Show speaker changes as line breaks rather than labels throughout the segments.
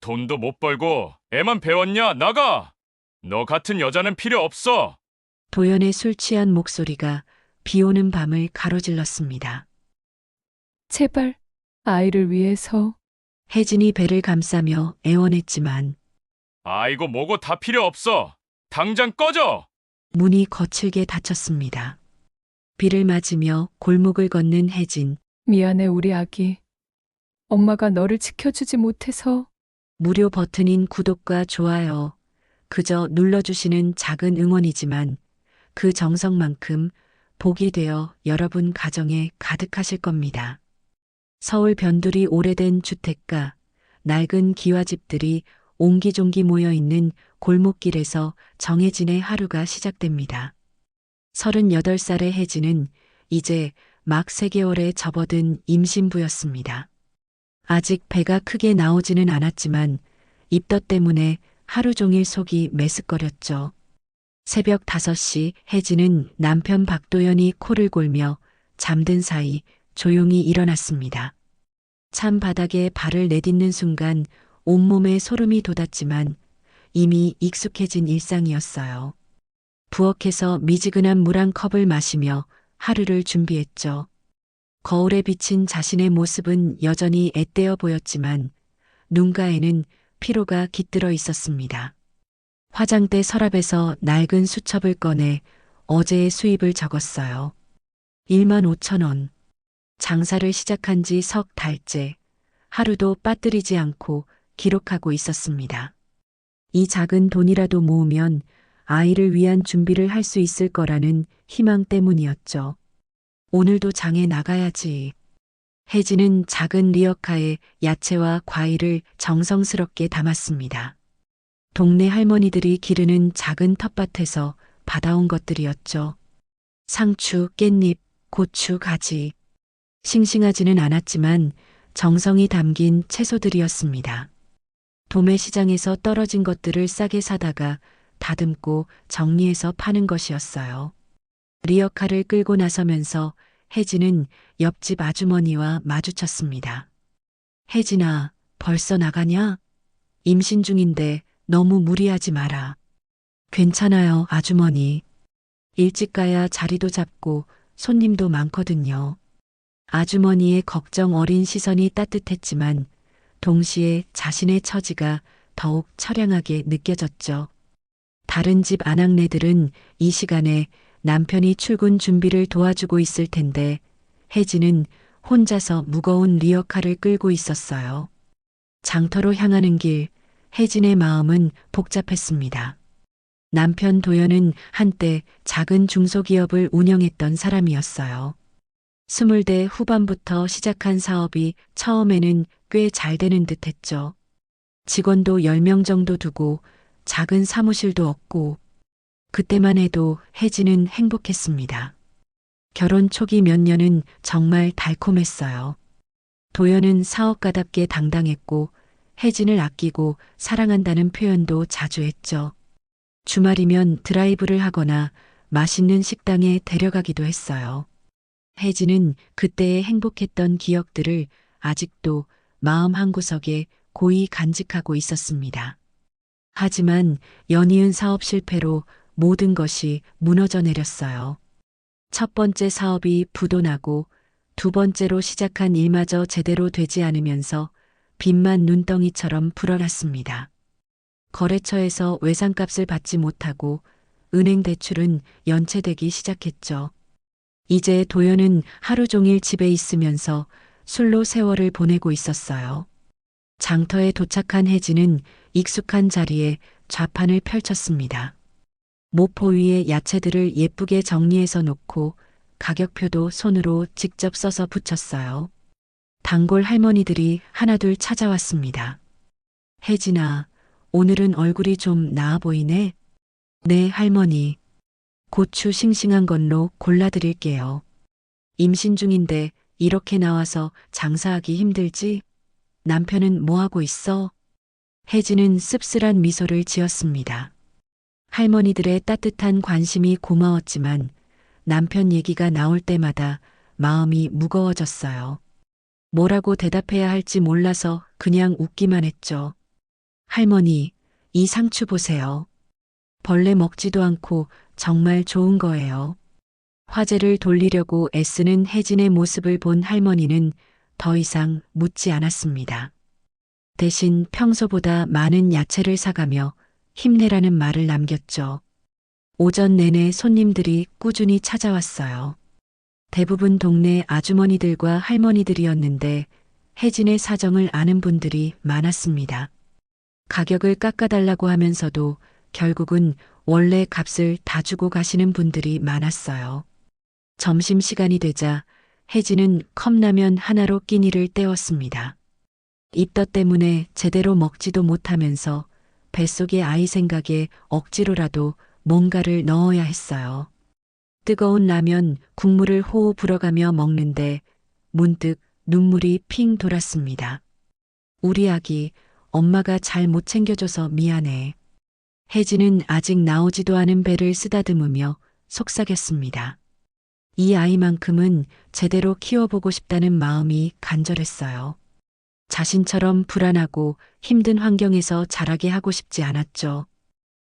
돈도 못 벌고 애만 배웠냐? 나가! 너 같은 여자는 필요 없어!
도연의 술 취한 목소리가 비 오는 밤을 가로질렀습니다.
제발 아이를 위해서.
혜진이 배를 감싸며 애원했지만
아이고 뭐고 다 필요 없어! 당장 꺼져!
문이 거칠게 닫혔습니다. 비를 맞으며 골목을 걷는 혜진.
미안해 우리 아기. 엄마가 너를 지켜주지 못해서.
무료 버튼인 구독과 좋아요. 그저 눌러주시는 작은 응원이지만 그 정성만큼 복이 되어 여러분 가정에 가득하실 겁니다. 서울 변두리 오래된 주택가, 낡은 기와집들이 옹기종기 모여 있는 골목길에서 정혜진의 하루가 시작됩니다. 38살의 혜진은 이제 막 3개월에 접어든 임신부였습니다. 아직 배가 크게 나오지는 않았지만 입덧 때문에 하루 종일 속이 메스꺼렸죠. 새벽 5시 혜진은 남편 박도연이 코를 골며 잠든 사이 조용히 일어났습니다. 찬 바닥에 발을 내딛는 순간 온몸에 소름이 돋았지만 이미 익숙해진 일상이었어요. 부엌에서 미지근한 물 한 컵을 마시며 하루를 준비했죠. 거울에 비친 자신의 모습은 여전히 앳되어 보였지만 눈가에는 피로가 깃들어 있었습니다. 화장대 서랍에서 낡은 수첩을 꺼내 어제의 수입을 적었어요. 15,000원. 장사를 시작한 지 석 달째. 하루도 빠뜨리지 않고 기록하고 있었습니다. 이 작은 돈이라도 모으면 아이를 위한 준비를 할 수 있을 거라는 희망 때문이었죠. 오늘도 장에 나가야지. 혜진은 작은 리어카에 야채와 과일을 정성스럽게 담았습니다. 동네 할머니들이 기르는 작은 텃밭에서 받아온 것들이었죠. 상추, 깻잎, 고추, 가지. 싱싱하지는 않았지만 정성이 담긴 채소들이었습니다. 도매시장에서 떨어진 것들을 싸게 사다가 다듬고 정리해서 파는 것이었어요. 리어카를 끌고 나서면서 혜진은 옆집 아주머니와 마주쳤습니다. 혜진아, 벌써 나가냐? 임신 중인데 너무 무리하지 마라. 괜찮아요, 아주머니. 일찍 가야 자리도 잡고 손님도 많거든요. 아주머니의 걱정 어린 시선이 따뜻했지만 동시에 자신의 처지가 더욱 처량하게 느껴졌죠. 다른 집 아낙네들은 이 시간에 남편이 출근 준비를 도와주고 있을 텐데 혜진은 혼자서 무거운 리어카를 끌고 있었어요. 장터로 향하는 길, 혜진의 마음은 복잡했습니다. 남편 도연은 한때 작은 중소기업을 운영했던 사람이었어요. 20대 후반부터 시작한 사업이 처음에는 꽤 잘 되는 듯 했죠. 직원도 10명 정도 두고 작은 사무실도 없고 그때만 해도 혜진은 행복했습니다. 결혼 초기 몇 년은 정말 달콤했어요. 도연은 사업가답게 당당했고 혜진을 아끼고 사랑한다는 표현도 자주 했죠. 주말이면 드라이브를 하거나 맛있는 식당에 데려가기도 했어요. 혜진은 그때의 행복했던 기억들을 아직도 마음 한구석에 고이 간직하고 있었습니다. 하지만 연이은 사업 실패로 모든 것이 무너져 내렸어요. 첫 번째 사업이 부도나고 두 번째로 시작한 일마저 제대로 되지 않으면서 빚만 눈덩이처럼 불어났습니다. 거래처에서 외상값을 받지 못하고 은행 대출은 연체되기 시작했죠. 이제 도연은 하루 종일 집에 있으면서 술로 세월을 보내고 있었어요. 장터에 도착한 혜진은 익숙한 자리에 좌판을 펼쳤습니다. 모포 위에 야채들을 예쁘게 정리해서 놓고 가격표도 손으로 직접 써서 붙였어요. 단골 할머니들이 하나둘 찾아왔습니다. 혜진아, 오늘은 얼굴이 좀 나아 보이네. 네, 할머니. 고추 싱싱한 걸로 골라드릴게요. 임신 중인데 이렇게 나와서 장사하기 힘들지? 남편은 뭐 하고 있어? 혜진은 씁쓸한 미소를 지었습니다. 할머니들의 따뜻한 관심이 고마웠지만 남편 얘기가 나올 때마다 마음이 무거워졌어요. 뭐라고 대답해야 할지 몰라서 그냥 웃기만 했죠. 할머니, 이 상추 보세요. 벌레 먹지도 않고 정말 좋은 거예요. 화제를 돌리려고 애쓰는 혜진의 모습을 본 할머니는 더 이상 묻지 않았습니다. 대신 평소보다 많은 야채를 사가며 힘내라는 말을 남겼죠. 오전 내내 손님들이 꾸준히 찾아왔어요. 대부분 동네 아주머니들과 할머니들이었는데 혜진의 사정을 아는 분들이 많았습니다. 가격을 깎아달라고 하면서도 결국은 원래 값을 다 주고 가시는 분들이 많았어요. 점심시간이 되자 혜진은 컵라면 하나로 끼니를 때웠습니다. 입덧 때문에 제대로 먹지도 못하면서 뱃속의 아이 생각에 억지로라도 뭔가를 넣어야 했어요. 뜨거운 라면 국물을 호호 불어가며 먹는데 문득 눈물이 핑 돌았습니다. 우리 아기, 엄마가 잘 못 챙겨줘서 미안해. 혜진은 아직 나오지도 않은 배를 쓰다듬으며 속삭였습니다. 이 아이만큼은 제대로 키워보고 싶다는 마음이 간절했어요. 자신처럼 불안하고 힘든 환경에서 자라게 하고 싶지 않았죠.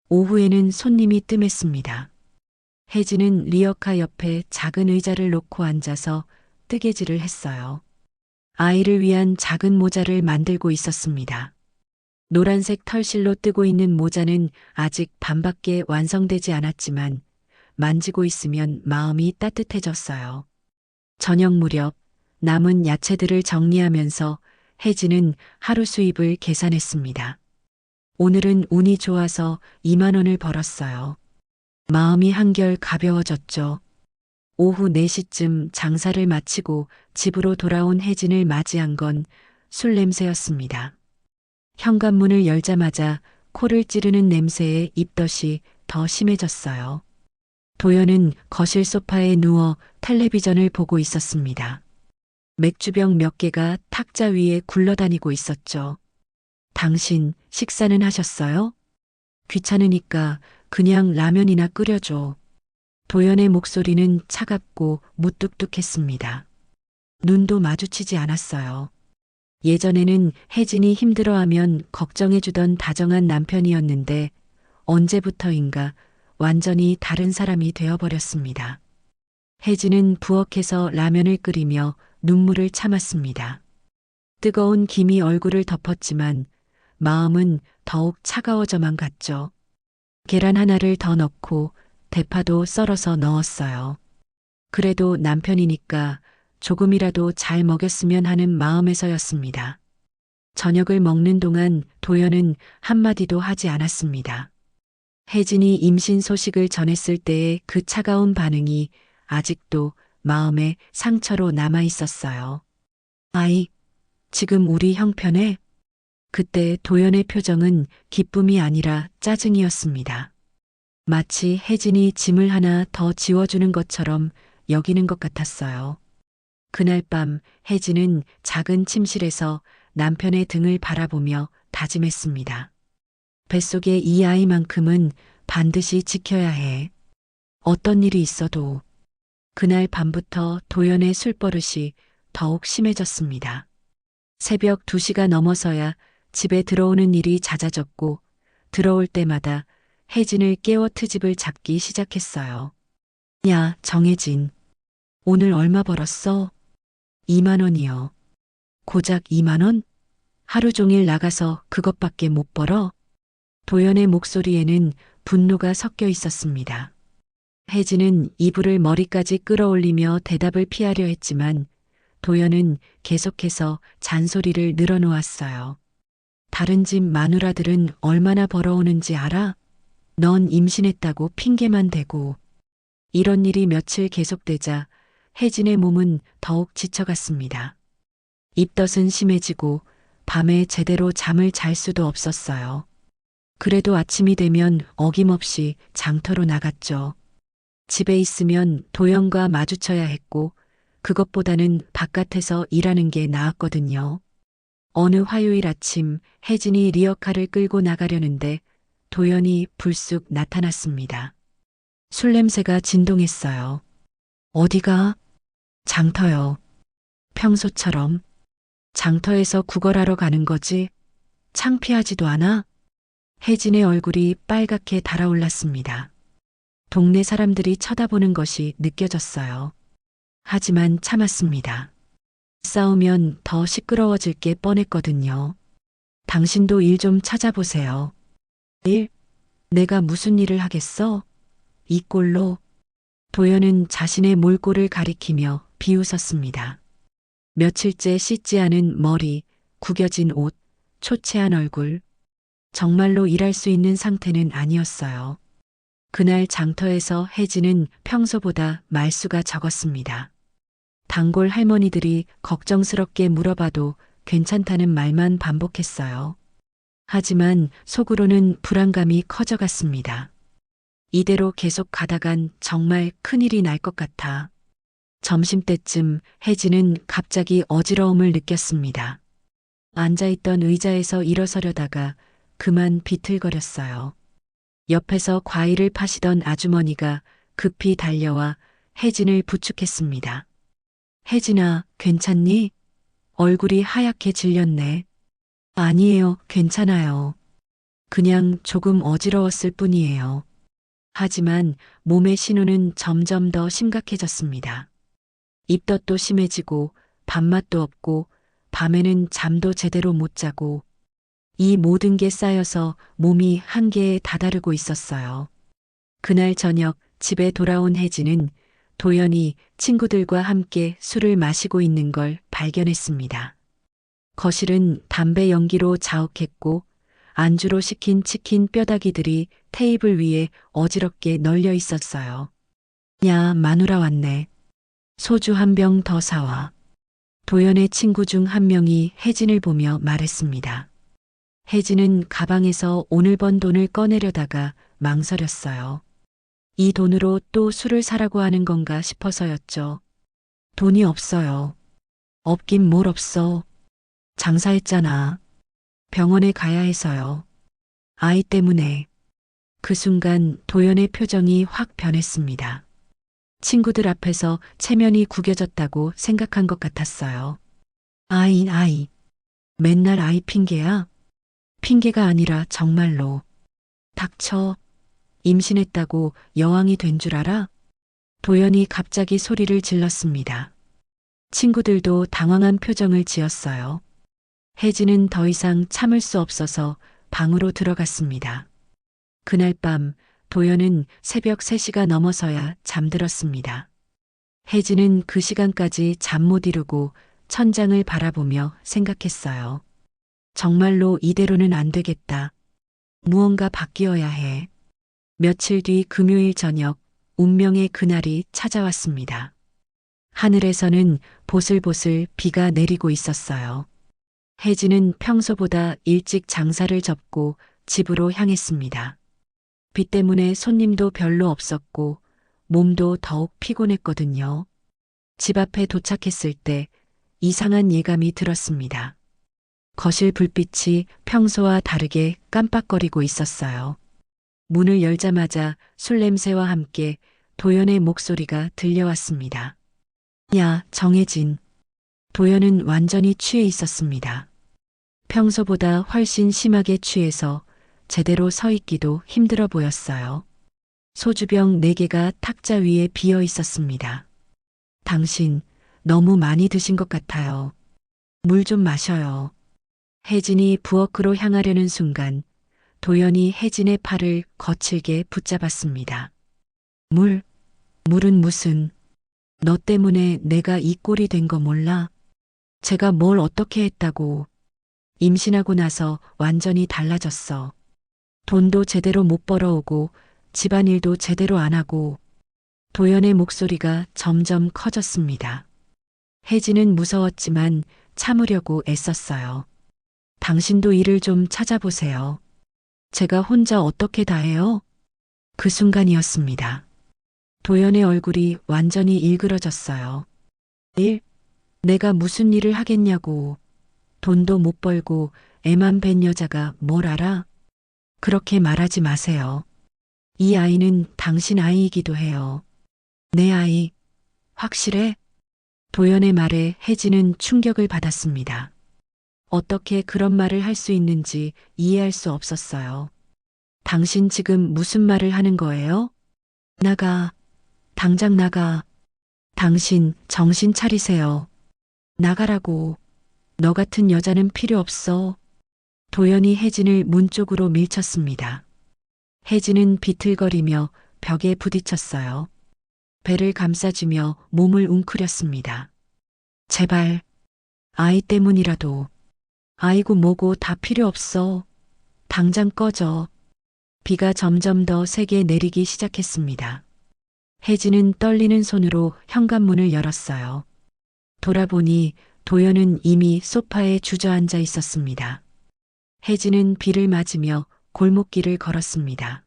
오후에는 손님이 뜸했습니다. 혜진은 리어카 옆에 작은 의자를 놓고 앉아서 뜨개질을 했어요. 아이를 위한 작은 모자를 만들고 있었습니다. 노란색 털실로 뜨고 있는 모자는 아직 반밖에 완성되지 않았지만 만지고 있으면 마음이 따뜻해졌어요. 저녁 무렵 남은 야채들을 정리하면서 혜진은 하루 수입을 계산했습니다. 오늘은 운이 좋아서 2만 원을 벌었어요. 마음이 한결 가벼워졌죠. 오후 4시쯤 장사를 마치고 집으로 돌아온 혜진을 맞이한 건 술 냄새였습니다. 현관문을 열자마자 코를 찌르는 냄새에 입덧이 더 심해졌어요. 도연은 거실 소파에 누워 텔레비전을 보고 있었습니다. 맥주병 몇 개가 탁자 위에 굴러다니고 있었죠. 당신 식사는 하셨어요? 귀찮으니까 그냥 라면이나 끓여줘. 도연의 목소리는 차갑고 무뚝뚝했습니다. 눈도 마주치지 않았어요. 예전에는 혜진이 힘들어하면 걱정해주던 다정한 남편이었는데 언제부터인가 완전히 다른 사람이 되어버렸습니다. 혜진은 부엌에서 라면을 끓이며 눈물을 참았습니다. 뜨거운 김이 얼굴을 덮었지만 마음은 더욱 차가워져만 갔죠. 계란 하나를 더 넣고 대파도 썰어서 넣었어요. 그래도 남편이니까 조금이라도 잘 먹였으면 하는 마음에서였습니다. 저녁을 먹는 동안 도연은 한마디도 하지 않았습니다. 혜진이 임신 소식을 전했을 때의 그 차가운 반응이 아직도 마음에 상처로 남아 있었어요. 아이, 지금 우리 형편에? 그때 도연의 표정은 기쁨이 아니라 짜증이었습니다. 마치 혜진이 짐을 하나 더 지워주는 것처럼 여기는 것 같았어요. 그날 밤 혜진은 작은 침실에서 남편의 등을 바라보며 다짐했습니다. 뱃속의 이 아이만큼은 반드시 지켜야 해. 어떤 일이 있어도. 그날 밤부터 도연의 술버릇이 더욱 심해졌습니다. 새벽 2시가 넘어서야 집에 들어오는 일이 잦아졌고 들어올 때마다 혜진을 깨워 트집을 잡기 시작했어요. 야, 정혜진. 오늘 얼마 벌었어? 2만 원이요. 고작 2만 원? 하루 종일 나가서 그것밖에 못 벌어? 도연의 목소리에는 분노가 섞여 있었습니다. 혜진은 이불을 머리까지 끌어올리며 대답을 피하려 했지만 도연은 계속해서 잔소리를 늘어놓았어요. 다른 집 마누라들은 얼마나 벌어오는지 알아? 넌 임신했다고 핑계만 대고. 이런 일이 며칠 계속되자 혜진의 몸은 더욱 지쳐갔습니다. 입덧은 심해지고 밤에 제대로 잠을 잘 수도 없었어요. 그래도 아침이 되면 어김없이 장터로 나갔죠. 집에 있으면 도연과 마주쳐야 했고 그것보다는 바깥에서 일하는 게 나았거든요. 어느 화요일 아침 혜진이 리어카를 끌고 나가려는데 도연이 불쑥 나타났습니다. 술 냄새가 진동했어요. 어디가? 장터요. 평소처럼. 장터에서 구걸하러 가는 거지? 창피하지도 않아? 혜진의 얼굴이 빨갛게 달아올랐습니다. 동네 사람들이 쳐다보는 것이 느껴졌어요. 하지만 참았습니다. 싸우면 더 시끄러워질 게 뻔했거든요. 당신도 일 좀 찾아보세요. 일? 내가 무슨 일을 하겠어? 이 꼴로. 도연은 자신의 몰골을 가리키며 비웃었습니다. 며칠째 씻지 않은 머리, 구겨진 옷, 초췌한 얼굴. 정말로 일할 수 있는 상태는 아니었어요. 그날 장터에서 혜진은 평소보다 말수가 적었습니다. 단골 할머니들이 걱정스럽게 물어봐도 괜찮다는 말만 반복했어요. 하지만 속으로는 불안감이 커져갔습니다. 이대로 계속 가다간 정말 큰일이 날 것 같아. 점심때쯤 혜진은 갑자기 어지러움을 느꼈습니다. 앉아있던 의자에서 일어서려다가 그만 비틀거렸어요. 옆에서 과일을 파시던 아주머니가 급히 달려와 혜진을 부축했습니다. 혜진아, 괜찮니? 얼굴이 하얗게 질렸네. 아니에요, 괜찮아요. 그냥 조금 어지러웠을 뿐이에요. 하지만 몸의 신호는 점점 더 심각해졌습니다. 입덧도 심해지고 밥맛도 없고 밤에는 잠도 제대로 못 자고 이 모든 게 쌓여서 몸이 한계에 다다르고 있었어요. 그날 저녁 집에 돌아온 혜진은 도연이 친구들과 함께 술을 마시고 있는 걸 발견했습니다. 거실은 담배 연기로 자욱했고 안주로 시킨 치킨 뼈다귀들이 테이블 위에 어지럽게 널려 있었어요. 야, 마누라 왔네. 소주 한 병 더 사와. 도연의 친구 중 한 명이 혜진을 보며 말했습니다. 혜진은 가방에서 오늘 번 돈을 꺼내려다가 망설였어요. 이 돈으로 또 술을 사라고 하는 건가 싶어서였죠. 돈이 없어요. 없긴 뭘 없어. 장사했잖아. 병원에 가야 해서요. 아이 때문에. 그 순간 도연의 표정이 확 변했습니다. 친구들 앞에서 체면이 구겨졌다고 생각한 것 같았어요. 아이. 맨날 아이 핑계야? 핑계가 아니라 정말로. 닥쳐. 임신했다고 여왕이 된 줄 알아? 도연이 갑자기 소리를 질렀습니다. 친구들도 당황한 표정을 지었어요. 혜진은 더 이상 참을 수 없어서 방으로 들어갔습니다. 그날 밤 도연은 새벽 3시가 넘어서야 잠들었습니다. 혜진은 그 시간까지 잠 못 이루고 천장을 바라보며 생각했어요. 정말로 이대로는 안 되겠다. 무언가 바뀌어야 해. 며칠 뒤 금요일 저녁 운명의 그날이 찾아왔습니다. 하늘에서는 보슬보슬 비가 내리고 있었어요. 혜진은 평소보다 일찍 장사를 접고 집으로 향했습니다. 비 때문에 손님도 별로 없었고 몸도 더욱 피곤했거든요. 집 앞에 도착했을 때 이상한 예감이 들었습니다. 거실 불빛이 평소와 다르게 깜빡거리고 있었어요. 문을 열자마자 술 냄새와 함께 도연의 목소리가 들려왔습니다. 야, 정혜진. 도연은 완전히 취해 있었습니다. 평소보다 훨씬 심하게 취해서 제대로 서 있기도 힘들어 보였어요. 소주병 4개가 탁자 위에 비어 있었습니다. 당신 너무 많이 드신 것 같아요. 물 좀 마셔요. 혜진이 부엌으로 향하려는 순간 도연이 혜진의 팔을 거칠게 붙잡았습니다. 물은 무슨. 너 때문에 내가 이 꼴이 된 거 몰라? 제가 뭘 어떻게 했다고. 임신하고 나서 완전히 달라졌어. 돈도 제대로 못 벌어오고 집안일도 제대로 안 하고. 도연의 목소리가 점점 커졌습니다. 혜진은 무서웠지만 참으려고 애썼어요. 당신도 일을 좀 찾아보세요. 제가 혼자 어떻게 다 해요? 그 순간이었습니다. 도연의 얼굴이 완전히 일그러졌어요. 일? 내가 무슨 일을 하겠냐고. 돈도 못 벌고 애만 뵌 여자가 뭘 알아? 그렇게 말하지 마세요. 이 아이는 당신 아이이기도 해요. 내 아이. 확실해? 도연의 말에 혜진은 충격을 받았습니다. 어떻게 그런 말을 할 수 있는지 이해할 수 없었어요. 당신 지금 무슨 말을 하는 거예요? 나가. 당장 나가. 당신 정신 차리세요. 나가라고. 너 같은 여자는 필요 없어. 도연이 혜진을 문 쪽으로 밀쳤습니다. 혜진은 비틀거리며 벽에 부딪혔어요. 배를 감싸주며 몸을 웅크렸습니다. 제발, 아이 때문이라도. 아이고 뭐고 다 필요 없어. 당장 꺼져. 비가 점점 더 세게 내리기 시작했습니다. 혜진은 떨리는 손으로 현관문을 열었어요. 돌아보니 도연은 이미 소파에 주저앉아 있었습니다. 혜진은 비를 맞으며 골목길을 걸었습니다.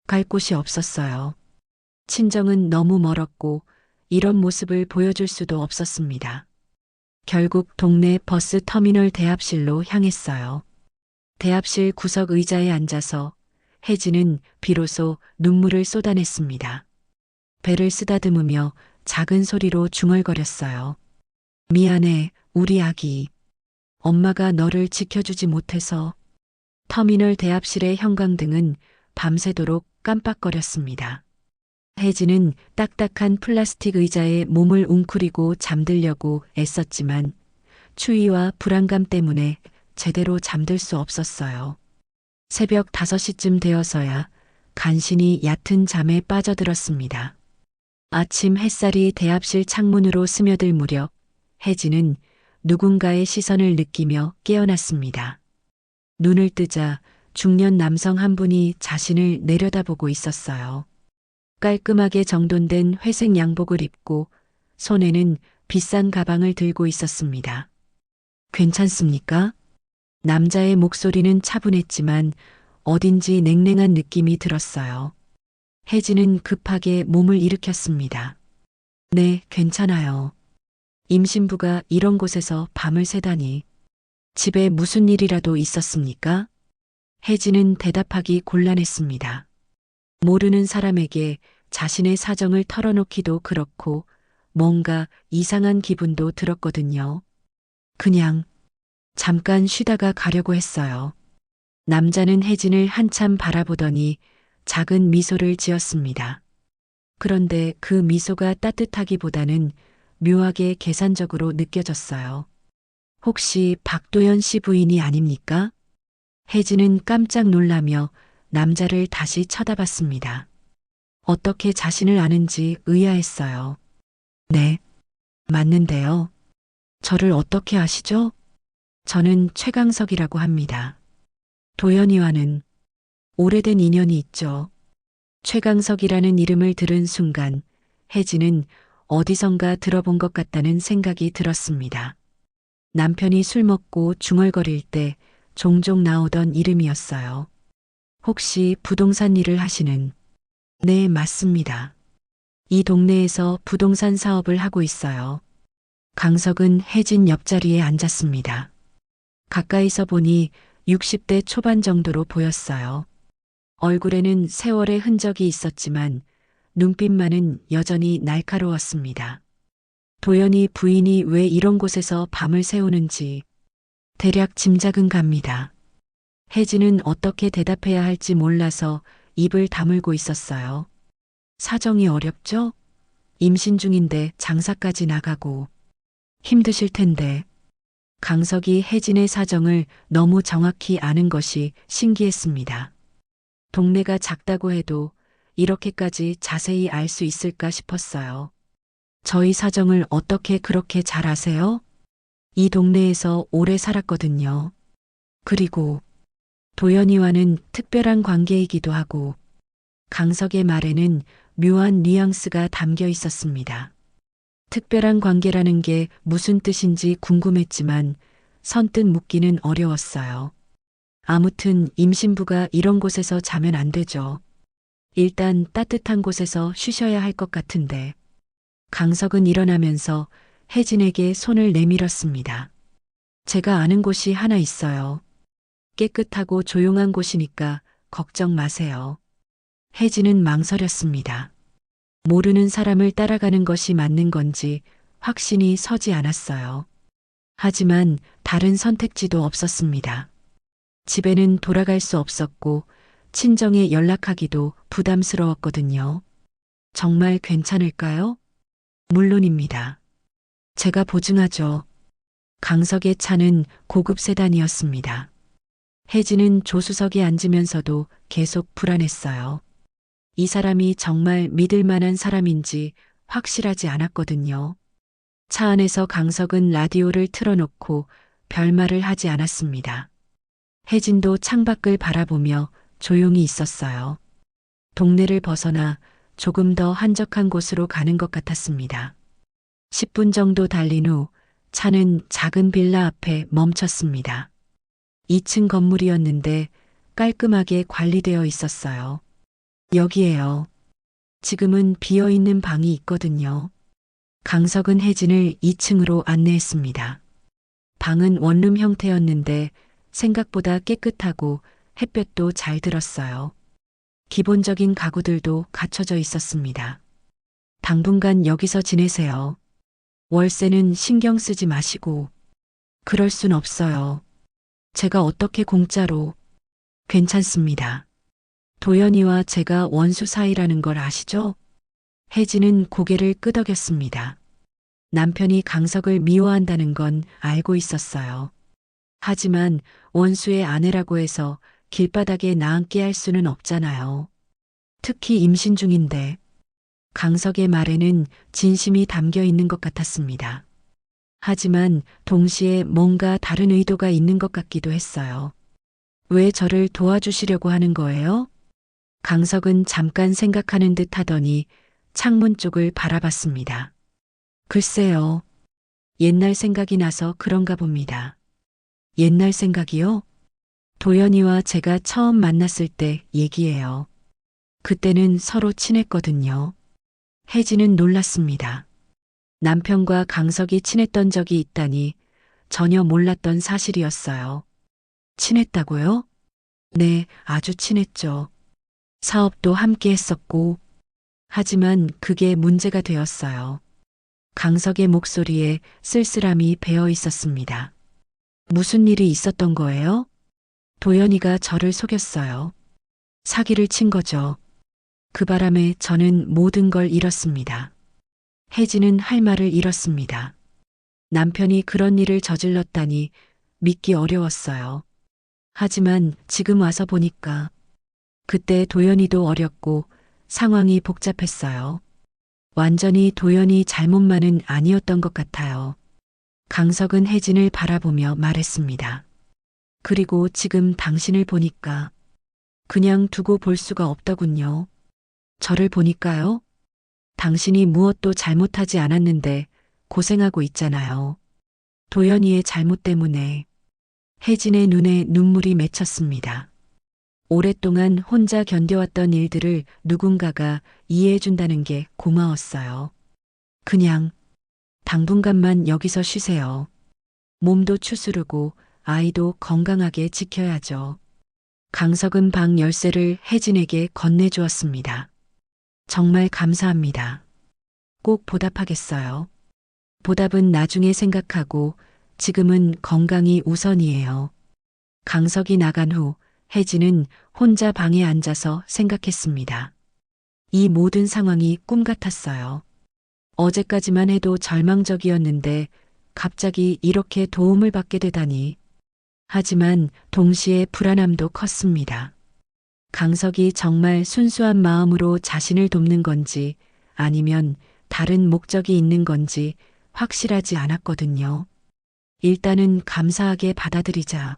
갈 곳이 없었어요. 친정은 너무 멀었고 이런 모습을 보여줄 수도 없었습니다. 결국 동네 버스 터미널 대합실로 향했어요. 대합실 구석 의자에 앉아서 혜진은 비로소 눈물을 쏟아냈습니다. 배를 쓰다듬으며 작은 소리로 중얼거렸어요. 미안해, 우리 아기. 엄마가 너를 지켜주지 못해서. 터미널 대합실의 형광등은 밤새도록 깜빡거렸습니다. 혜진은 딱딱한 플라스틱 의자에 몸을 웅크리고 잠들려고 애썼지만 추위와 불안감 때문에 제대로 잠들 수 없었어요. 새벽 5시쯤 되어서야 간신히 얕은 잠에 빠져들었습니다. 아침 햇살이 대합실 창문으로 스며들 무렵 혜진은 누군가의 시선을 느끼며 깨어났습니다. 눈을 뜨자 중년 남성 한 분이 자신을 내려다보고 있었어요. 깔끔하게 정돈된 회색 양복을 입고 손에는 비싼 가방을 들고 있었습니다. 괜찮습니까? 남자의 목소리는 차분했지만 어딘지 냉랭한 느낌이 들었어요. 혜진은 급하게 몸을 일으켰습니다. 네, 괜찮아요. 임신부가 이런 곳에서 밤을 새다니. 집에 무슨 일이라도 있었습니까? 혜진은 대답하기 곤란했습니다. 모르는 사람에게 자신의 사정을 털어놓기도 그렇고 뭔가 이상한 기분도 들었거든요. 그냥 잠깐 쉬다가 가려고 했어요. 남자는 혜진을 한참 바라보더니 작은 미소를 지었습니다. 그런데 그 미소가 따뜻하기보다는 묘하게 계산적으로 느껴졌어요. 혹시 박도연 씨 부인이 아닙니까? 혜진은 깜짝 놀라며 남자를 다시 쳐다봤습니다. 어떻게 자신을 아는지 의아했어요. 네, 맞는데요. 저를 어떻게 아시죠? 저는 최강석이라고 합니다. 도연이와는 오래된 인연이 있죠. 최강석이라는 이름을 들은 순간 혜진은 어디선가 들어본 것 같다는 생각이 들었습니다. 남편이 술 먹고 중얼거릴 때 종종 나오던 이름이었어요. 혹시 부동산 일을 하시는? 네, 맞습니다. 이 동네에서 부동산 사업을 하고 있어요. 강석은 혜진 옆자리에 앉았습니다. 가까이서 보니 60대 초반 정도로 보였어요. 얼굴에는 세월의 흔적이 있었지만 눈빛만은 여전히 날카로웠습니다. 도연이 부인이 왜 이런 곳에서 밤을 새우는지 대략 짐작은 갑니다. 혜진은 어떻게 대답해야 할지 몰라서 입을 다물고 있었어요. 사정이 어렵죠? 임신 중인데 장사까지 나가고 힘드실 텐데. 강석이 혜진의 사정을 너무 정확히 아는 것이 신기했습니다. 동네가 작다고 해도 이렇게까지 자세히 알 수 있을까 싶었어요. 저희 사정을 어떻게 그렇게 잘 아세요? 이 동네에서 오래 살았거든요. 그리고 도연이와는 특별한 관계이기도 하고 강석의 말에는 묘한 뉘앙스가 담겨 있었습니다. 특별한 관계라는 게 무슨 뜻인지 궁금했지만 선뜻 묻기는 어려웠어요. 아무튼 임신부가 이런 곳에서 자면 안 되죠. 일단 따뜻한 곳에서 쉬셔야 할 것 같은데. 강석은 일어나면서 혜진에게 손을 내밀었습니다. 제가 아는 곳이 하나 있어요. 깨끗하고 조용한 곳이니까 걱정 마세요. 혜진은 망설였습니다. 모르는 사람을 따라가는 것이 맞는 건지 확신이 서지 않았어요. 하지만 다른 선택지도 없었습니다. 집에는 돌아갈 수 없었고 친정에 연락하기도 부담스러웠거든요. 정말 괜찮을까요? 물론입니다. 제가 보증하죠. 강석의 차는 고급 세단이었습니다. 혜진은 조수석에 앉으면서도 계속 불안했어요. 이 사람이 정말 믿을 만한 사람인지 확실하지 않았거든요. 차 안에서 강석은 라디오를 틀어놓고 별말을 하지 않았습니다. 혜진도 창밖을 바라보며 조용히 있었어요. 동네를 벗어나 조금 더 한적한 곳으로 가는 것 같았습니다. 10분 정도 달린 후 차는 작은 빌라 앞에 멈췄습니다. 2층 건물이었는데 깔끔하게 관리되어 있었어요. 여기에요. 지금은 비어있는 방이 있거든요. 강석은 혜진을 2층으로 안내했습니다. 방은 원룸 형태였는데 생각보다 깨끗하고 햇볕도 잘 들었어요. 기본적인 가구들도 갖춰져 있었습니다. 당분간 여기서 지내세요. 월세는 신경 쓰지 마시고. 그럴 순 없어요. 제가 어떻게 공짜로. 괜찮습니다. 도연이와 제가 원수 사이라는 걸 아시죠? 혜진은 고개를 끄덕였습니다. 남편이 강석을 미워한다는 건 알고 있었어요. 하지만 원수의 아내라고 해서 길바닥에 나앉게 할 수는 없잖아요. 특히 임신 중인데. 강석의 말에는 진심이 담겨 있는 것 같았습니다. 하지만 동시에 뭔가 다른 의도가 있는 것 같기도 했어요. 왜 저를 도와주시려고 하는 거예요? 강석은 잠깐 생각하는 듯 하더니 창문 쪽을 바라봤습니다. 글쎄요. 옛날 생각이 나서 그런가 봅니다. 옛날 생각이요? 도연이와 제가 처음 만났을 때 얘기예요. 그때는 서로 친했거든요. 혜진은 놀랐습니다. 남편과 강석이 친했던 적이 있다니 전혀 몰랐던 사실이었어요. 친했다고요? 네, 아주 친했죠. 사업도 함께 했었고. 하지만 그게 문제가 되었어요. 강석의 목소리에 쓸쓸함이 배어 있었습니다. 무슨 일이 있었던 거예요? 도연이가 저를 속였어요. 사기를 친 거죠. 그 바람에 저는 모든 걸 잃었습니다. 혜진은 할 말을 잃었습니다. 남편이 그런 일을 저질렀다니 믿기 어려웠어요. 하지만 지금 와서 보니까 그때 도연이도 어렸고 상황이 복잡했어요. 완전히 도연이 잘못만은 아니었던 것 같아요. 강석은 혜진을 바라보며 말했습니다. 그리고 지금 당신을 보니까 그냥 두고 볼 수가 없더군요. 저를 보니까요? 당신이 무엇도 잘못하지 않았는데 고생하고 있잖아요. 도연이의 잘못 때문에. 혜진의 눈에 눈물이 맺혔습니다. 오랫동안 혼자 견뎌왔던 일들을 누군가가 이해해준다는 게 고마웠어요. 그냥 당분간만 여기서 쉬세요. 몸도 추스르고 아이도 건강하게 지켜야죠. 강석은 방 열쇠를 혜진에게 건네주었습니다. 정말 감사합니다. 꼭 보답하겠어요. 보답은 나중에 생각하고 지금은 건강이 우선이에요. 강석이 나간 후 혜진은 혼자 방에 앉아서 생각했습니다. 이 모든 상황이 꿈 같았어요. 어제까지만 해도 절망적이었는데 갑자기 이렇게 도움을 받게 되다니. 하지만 동시에 불안함도 컸습니다. 강석이 정말 순수한 마음으로 자신을 돕는 건지 아니면 다른 목적이 있는 건지 확실하지 않았거든요. 일단은 감사하게 받아들이자.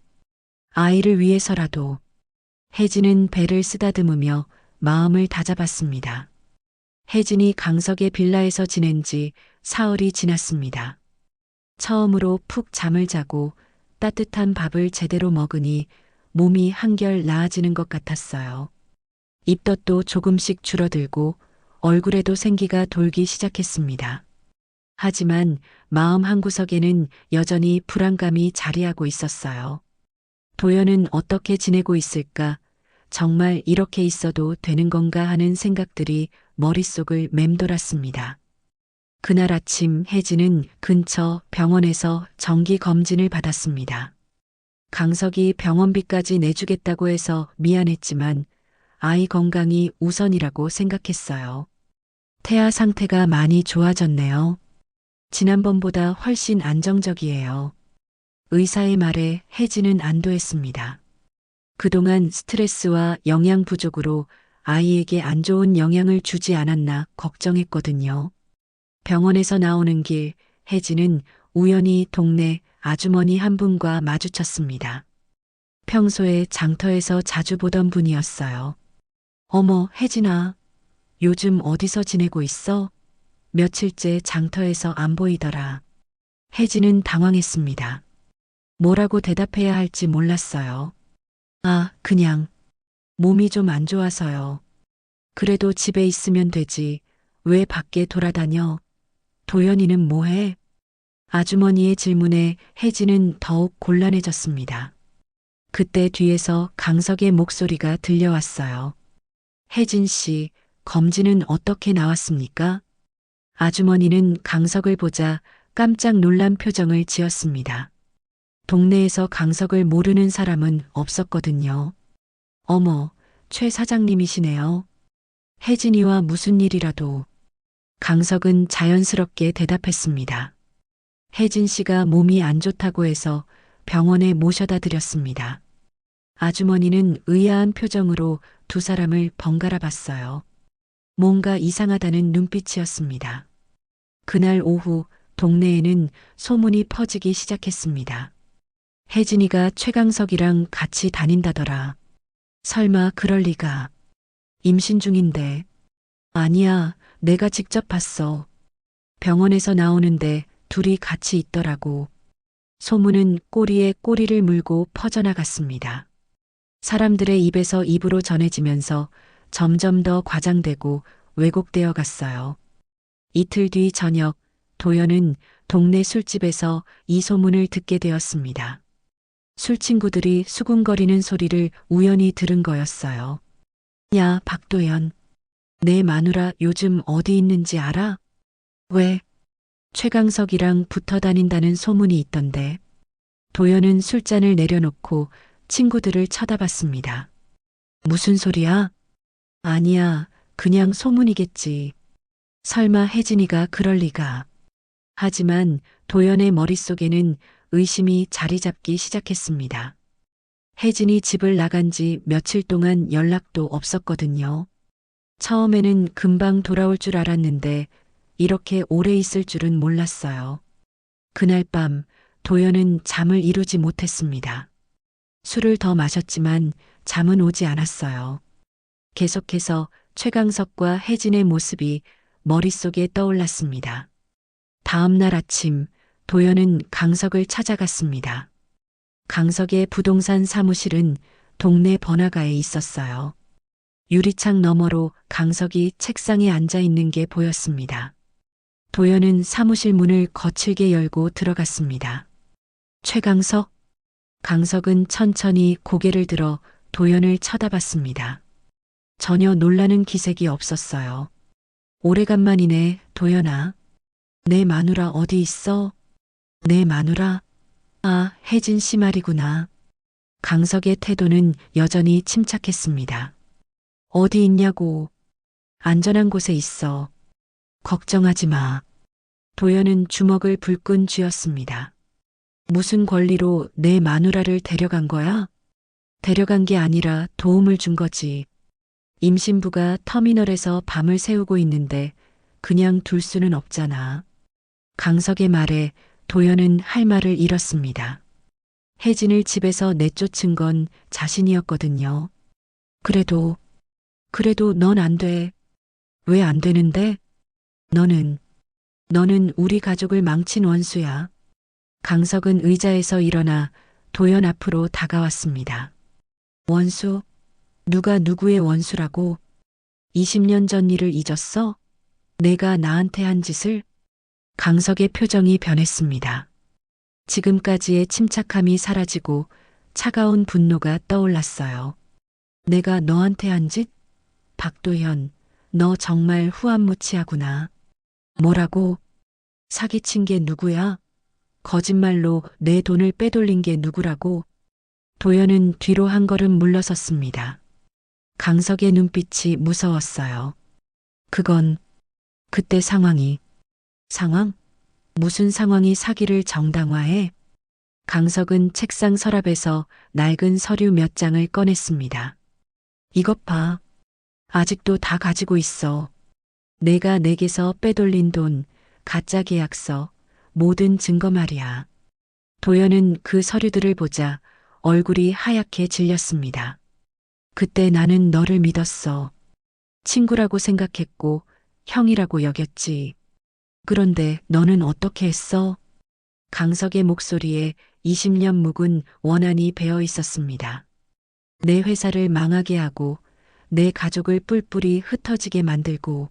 아이를 위해서라도. 혜진은 배를 쓰다듬으며 마음을 다잡았습니다. 혜진이 강석의 빌라에서 지낸 지 사흘이 지났습니다. 처음으로 푹 잠을 자고 따뜻한 밥을 제대로 먹으니 몸이 한결 나아지는 것 같았어요. 입덧도 조금씩 줄어들고 얼굴에도 생기가 돌기 시작했습니다. 하지만 마음 한구석에는 여전히 불안감이 자리하고 있었어요. 도연은 어떻게 지내고 있을까? 정말 이렇게 있어도 되는 건가 하는 생각들이 머릿속을 맴돌았습니다. 그날 아침 혜진은 근처 병원에서 정기 검진을 받았습니다. 강석이 병원비까지 내주겠다고 해서 미안했지만 아이 건강이 우선이라고 생각했어요. 태아 상태가 많이 좋아졌네요. 지난번보다 훨씬 안정적이에요. 의사의 말에 혜진은 안도했습니다. 그동안 스트레스와 영양 부족으로 아이에게 안 좋은 영향을 주지 않았나 걱정했거든요. 병원에서 나오는 길, 혜진은 우연히 동네 아주머니 한 분과 마주쳤습니다. 평소에 장터에서 자주 보던 분이었어요. 어머, 혜진아. 요즘 어디서 지내고 있어? 며칠째 장터에서 안 보이더라. 혜진은 당황했습니다. 뭐라고 대답해야 할지 몰랐어요. 아, 그냥 몸이 좀 안 좋아서요. 그래도 집에 있으면 되지. 왜 밖에 돌아다녀? 도연이는 뭐해? 아주머니의 질문에 혜진은 더욱 곤란해졌습니다. 그때 뒤에서 강석의 목소리가 들려왔어요. 혜진 씨, 검진은 어떻게 나왔습니까? 아주머니는 강석을 보자 깜짝 놀란 표정을 지었습니다. 동네에서 강석을 모르는 사람은 없었거든요. 어머, 최 사장님이시네요. 혜진이와 무슨 일이라도. 강석은 자연스럽게 대답했습니다. 혜진 씨가 몸이 안 좋다고 해서 병원에 모셔다 드렸습니다. 아주머니는 의아한 표정으로 두 사람을 번갈아 봤어요. 뭔가 이상하다는 눈빛이었습니다. 그날 오후 동네에는 소문이 퍼지기 시작했습니다. 혜진이가 최강석이랑 같이 다닌다더라. 설마 그럴 리가. 임신 중인데. 아니야, 내가 직접 봤어. 병원에서 나오는데 둘이 같이 있더라고. 소문은 꼬리에 꼬리를 물고 퍼져나갔습니다. 사람들의 입에서 입으로 전해지면서 점점 더 과장되고 왜곡되어 갔어요. 이틀 뒤 저녁, 도연은 동네 술집에서 이 소문을 듣게 되었습니다. 술 친구들이 수군거리는 소리를 우연히 들은 거였어요. 야, 박도연. 내 마누라 요즘 어디 있는지 알아? 왜? 최강석이랑 붙어 다닌다는 소문이 있던데. 도연은 술잔을 내려놓고 친구들을 쳐다봤습니다. 무슨 소리야? 아니야, 그냥 소문이겠지. 설마 혜진이가 그럴 리가. 하지만 도연의 머릿속에는 의심이 자리 잡기 시작했습니다. 혜진이 집을 나간 지 며칠 동안 연락도 없었거든요. 처음에는 금방 돌아올 줄 알았는데 이렇게 오래 있을 줄은 몰랐어요. 그날 밤 도연은 잠을 이루지 못했습니다. 술을 더 마셨지만 잠은 오지 않았어요. 계속해서 최강석과 혜진의 모습이 머릿속에 떠올랐습니다. 다음 날 아침 도연은 강석을 찾아갔습니다. 강석의 부동산 사무실은 동네 번화가에 있었어요. 유리창 너머로 강석이 책상에 앉아 있는 게 보였습니다. 도연은 사무실 문을 거칠게 열고 들어갔습니다. 최강석? 강석은 천천히 고개를 들어 도연을 쳐다봤습니다. 전혀 놀라는 기색이 없었어요. 오래간만이네, 도연아. 내 마누라 어디 있어? 내 마누라? 아, 혜진 씨 말이구나. 강석의 태도는 여전히 침착했습니다. 어디 있냐고. 안전한 곳에 있어. 걱정하지 마. 도연은 주먹을 불끈 쥐었습니다. 무슨 권리로 내 마누라를 데려간 거야? 데려간 게 아니라 도움을 준 거지. 임신부가 터미널에서 밤을 새우고 있는데 그냥 둘 수는 없잖아. 강석의 말에 도연은 할 말을 잃었습니다. 혜진을 집에서 내쫓은 건 자신이었거든요. 그래도 넌 안 돼. 왜 안 되는데? 너는 우리 가족을 망친 원수야. 강석은 의자에서 일어나 도연 앞으로 다가왔습니다. 원수? 누가 누구의 원수라고? 20년 전 일을 잊었어? 내가 나한테 한 짓을? 강석의 표정이 변했습니다. 지금까지의 침착함이 사라지고 차가운 분노가 떠올랐어요. 내가 너한테 한 짓? 박도현, 너 정말 후안무치하구나. 뭐라고? 사기친 게 누구야? 거짓말로 내 돈을 빼돌린 게 누구라고? 도연은 뒤로 한 걸음 물러섰습니다. 강석의 눈빛이 무서웠어요. 그건 그때 상황? 무슨 상황이 사기를 정당화해? 강석은 책상 서랍에서 낡은 서류 몇 장을 꺼냈습니다. 이것 봐. 아직도 다 가지고 있어. 내가 내게서 빼돌린 돈, 가짜 계약서, 모든 증거 말이야. 도연은 그 서류들을 보자 얼굴이 하얗게 질렸습니다. 그때 나는 너를 믿었어. 친구라고 생각했고 형이라고 여겼지. 그런데 너는 어떻게 했어? 강석의 목소리에 20년 묵은 원한이 배어 있었습니다. 내 회사를 망하게 하고 내 가족을 뿔뿔이 흩어지게 만들고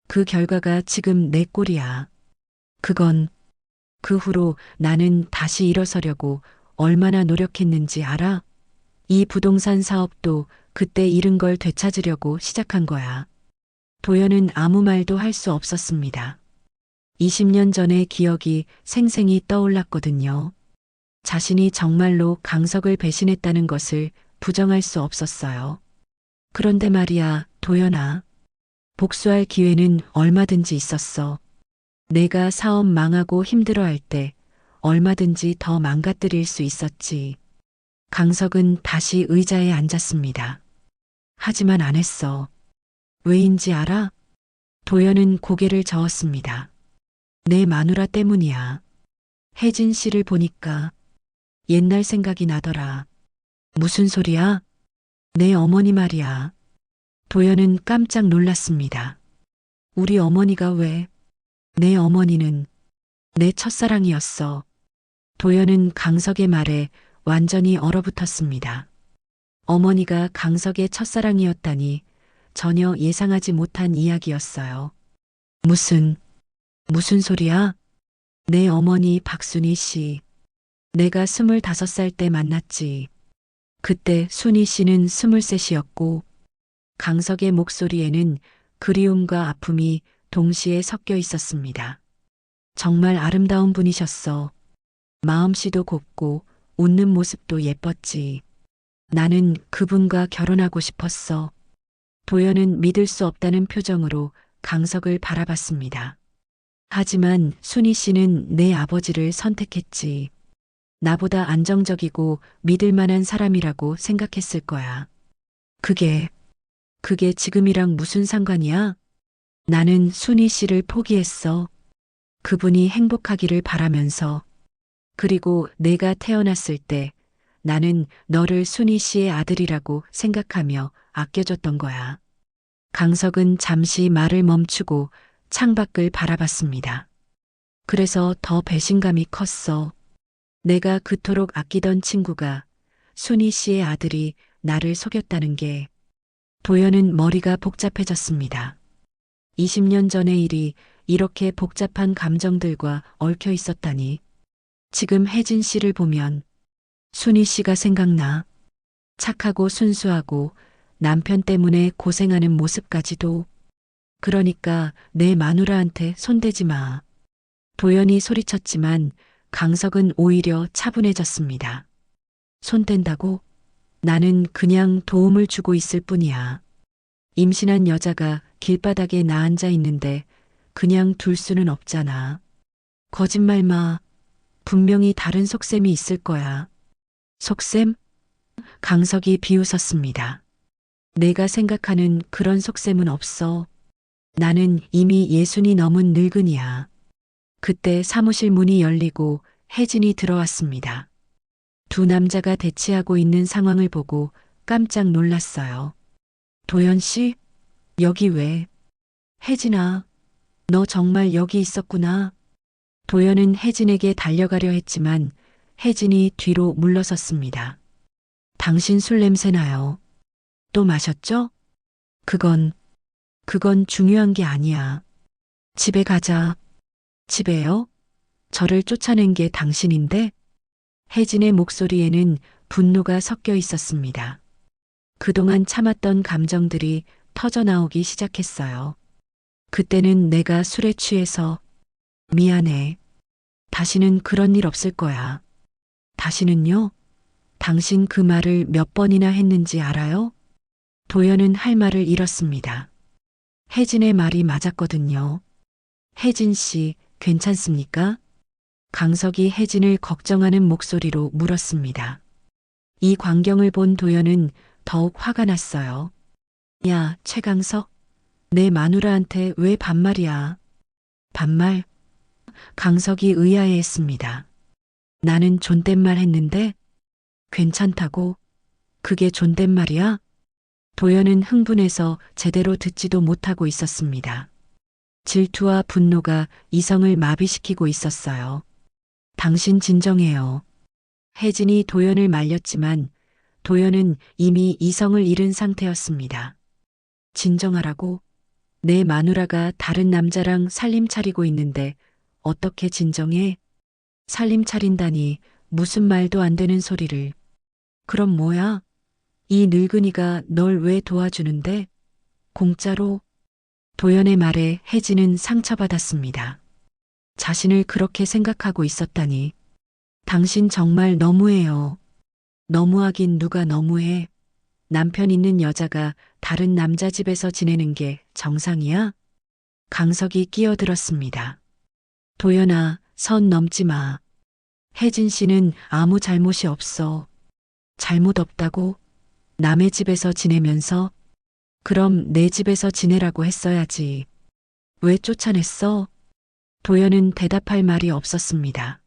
그 결과가 지금 내 꼴이야. 그 후로 나는 다시 일어서려고 얼마나 노력했는지 알아? 이 부동산 사업도 그때 잃은 걸 되찾으려고 시작한 거야. 도연은 아무 말도 할 수 없었습니다. 20년 전의 기억이 생생히 떠올랐거든요. 자신이 정말로 강석을 배신했다는 것을 부정할 수 없었어요. 그런데 말이야, 도연아. 복수할 기회는 얼마든지 있었어. 내가 사업 망하고 힘들어할 때 얼마든지 더 망가뜨릴 수 있었지. 강석은 다시 의자에 앉았습니다. 하지만 안 했어. 왜인지 알아? 도연은 고개를 저었습니다. 내 마누라 때문이야. 혜진 씨를 보니까 옛날 생각이 나더라. 무슨 소리야? 내 어머니 말이야. 도연은 깜짝 놀랐습니다. 우리 어머니가 왜? 내 어머니는 내 첫사랑이었어. 도연은 강석의 말에 완전히 얼어붙었습니다. 어머니가 강석의 첫사랑이었다니 전혀 예상하지 못한 이야기였어요. 무슨 소리야? 내 어머니 박순희 씨. 내가 25살 때 만났지. 그때 순희 씨는 23이었고 강석의 목소리에는 그리움과 아픔이 동시에 섞여 있었습니다. 정말 아름다운 분이셨어. 마음씨도 곱고 웃는 모습도 예뻤지. 나는 그분과 결혼하고 싶었어. 도연은 믿을 수 없다는 표정으로 강석을 바라봤습니다. 하지만 순희 씨는 내 아버지를 선택했지. 나보다 안정적이고 믿을 만한 사람이라고 생각했을 거야. 그게 지금이랑 무슨 상관이야? 나는 순희 씨를 포기했어. 그분이 행복하기를 바라면서. 그리고 내가 태어났을 때 나는 너를 순희 씨의 아들이라고 생각하며 아껴줬던 거야. 강석은 잠시 말을 멈추고 창밖을 바라봤습니다. 그래서 더 배신감이 컸어. 내가 그토록 아끼던 친구가 순희 씨의 아들이 나를 속였다는 게. 도연은 머리가 복잡해졌습니다. 20년 전의 일이 이렇게 복잡한 감정들과 얽혀 있었다니. 지금 혜진 씨를 보면 순희 씨가 생각나. 착하고 순수하고 남편 때문에 고생하는 모습까지도. 그러니까 내 마누라한테 손대지 마. 도연이 소리쳤지만 강석은 오히려 차분해졌습니다. 손댄다고? 나는 그냥 도움을 주고 있을 뿐이야. 임신한 여자가 길바닥에 나앉아 있는데 그냥 둘 수는 없잖아. 거짓말 마. 분명히 다른 속셈이 있을 거야. 속셈? 강석이 비웃었습니다. 내가 생각하는 그런 속셈은 없어. 나는 이미 60이 넘은 늙은이야. 그때 사무실 문이 열리고 혜진이 들어왔습니다. 두 남자가 대치하고 있는 상황을 보고 깜짝 놀랐어요. 도연 씨? 여기 왜? 혜진아, 너 정말 여기 있었구나. 도연은 혜진에게 달려가려 했지만 혜진이 뒤로 물러섰습니다. 당신 술 냄새 나요. 또 마셨죠? 그건 중요한 게 아니야. 집에 가자. 집에요? 저를 쫓아낸 게 당신인데? 혜진의 목소리에는 분노가 섞여 있었습니다. 그동안 참았던 감정들이 터져나오기 시작했어요. 그때는 내가 술에 취해서 미안해. 다시는 그런 일 없을 거야. 다시는요? 당신 그 말을 몇 번이나 했는지 알아요? 도연은 할 말을 잃었습니다. 혜진의 말이 맞았거든요. 혜진 씨, 괜찮습니까? 강석이 혜진을 걱정하는 목소리로 물었습니다. 이 광경을 본 도연은 더욱 화가 났어요. 야, 최강석. 내 마누라한테 왜 반말이야? 반말? 강석이 의아해했습니다. 나는 존댓말 했는데? 괜찮다고? 그게 존댓말이야? 도연은 흥분해서 제대로 듣지도 못하고 있었습니다. 질투와 분노가 이성을 마비시키고 있었어요. 당신 진정해요. 혜진이 도연을 말렸지만 도연은 이미 이성을 잃은 상태였습니다. 진정하라고? 내 마누라가 다른 남자랑 살림 차리고 있는데 어떻게 진정해? 살림 차린다니 무슨 말도 안 되는 소리를. 그럼 뭐야? 이 늙은이가 널 왜 도와주는데? 공짜로? 도연의 말에 혜진은 상처받았습니다. 자신을 그렇게 생각하고 있었다니. 당신 정말 너무해요. 너무하긴 누가 너무해. 남편 있는 여자가 다른 남자 집에서 지내는 게 정상이야? 강석이 끼어들었습니다. 도연아, 선 넘지 마. 혜진 씨는 아무 잘못이 없어. 잘못 없다고? 남의 집에서 지내면서? 그럼 내 집에서 지내라고 했어야지. 왜 쫓아냈어? 도연은 대답할 말이 없었습니다.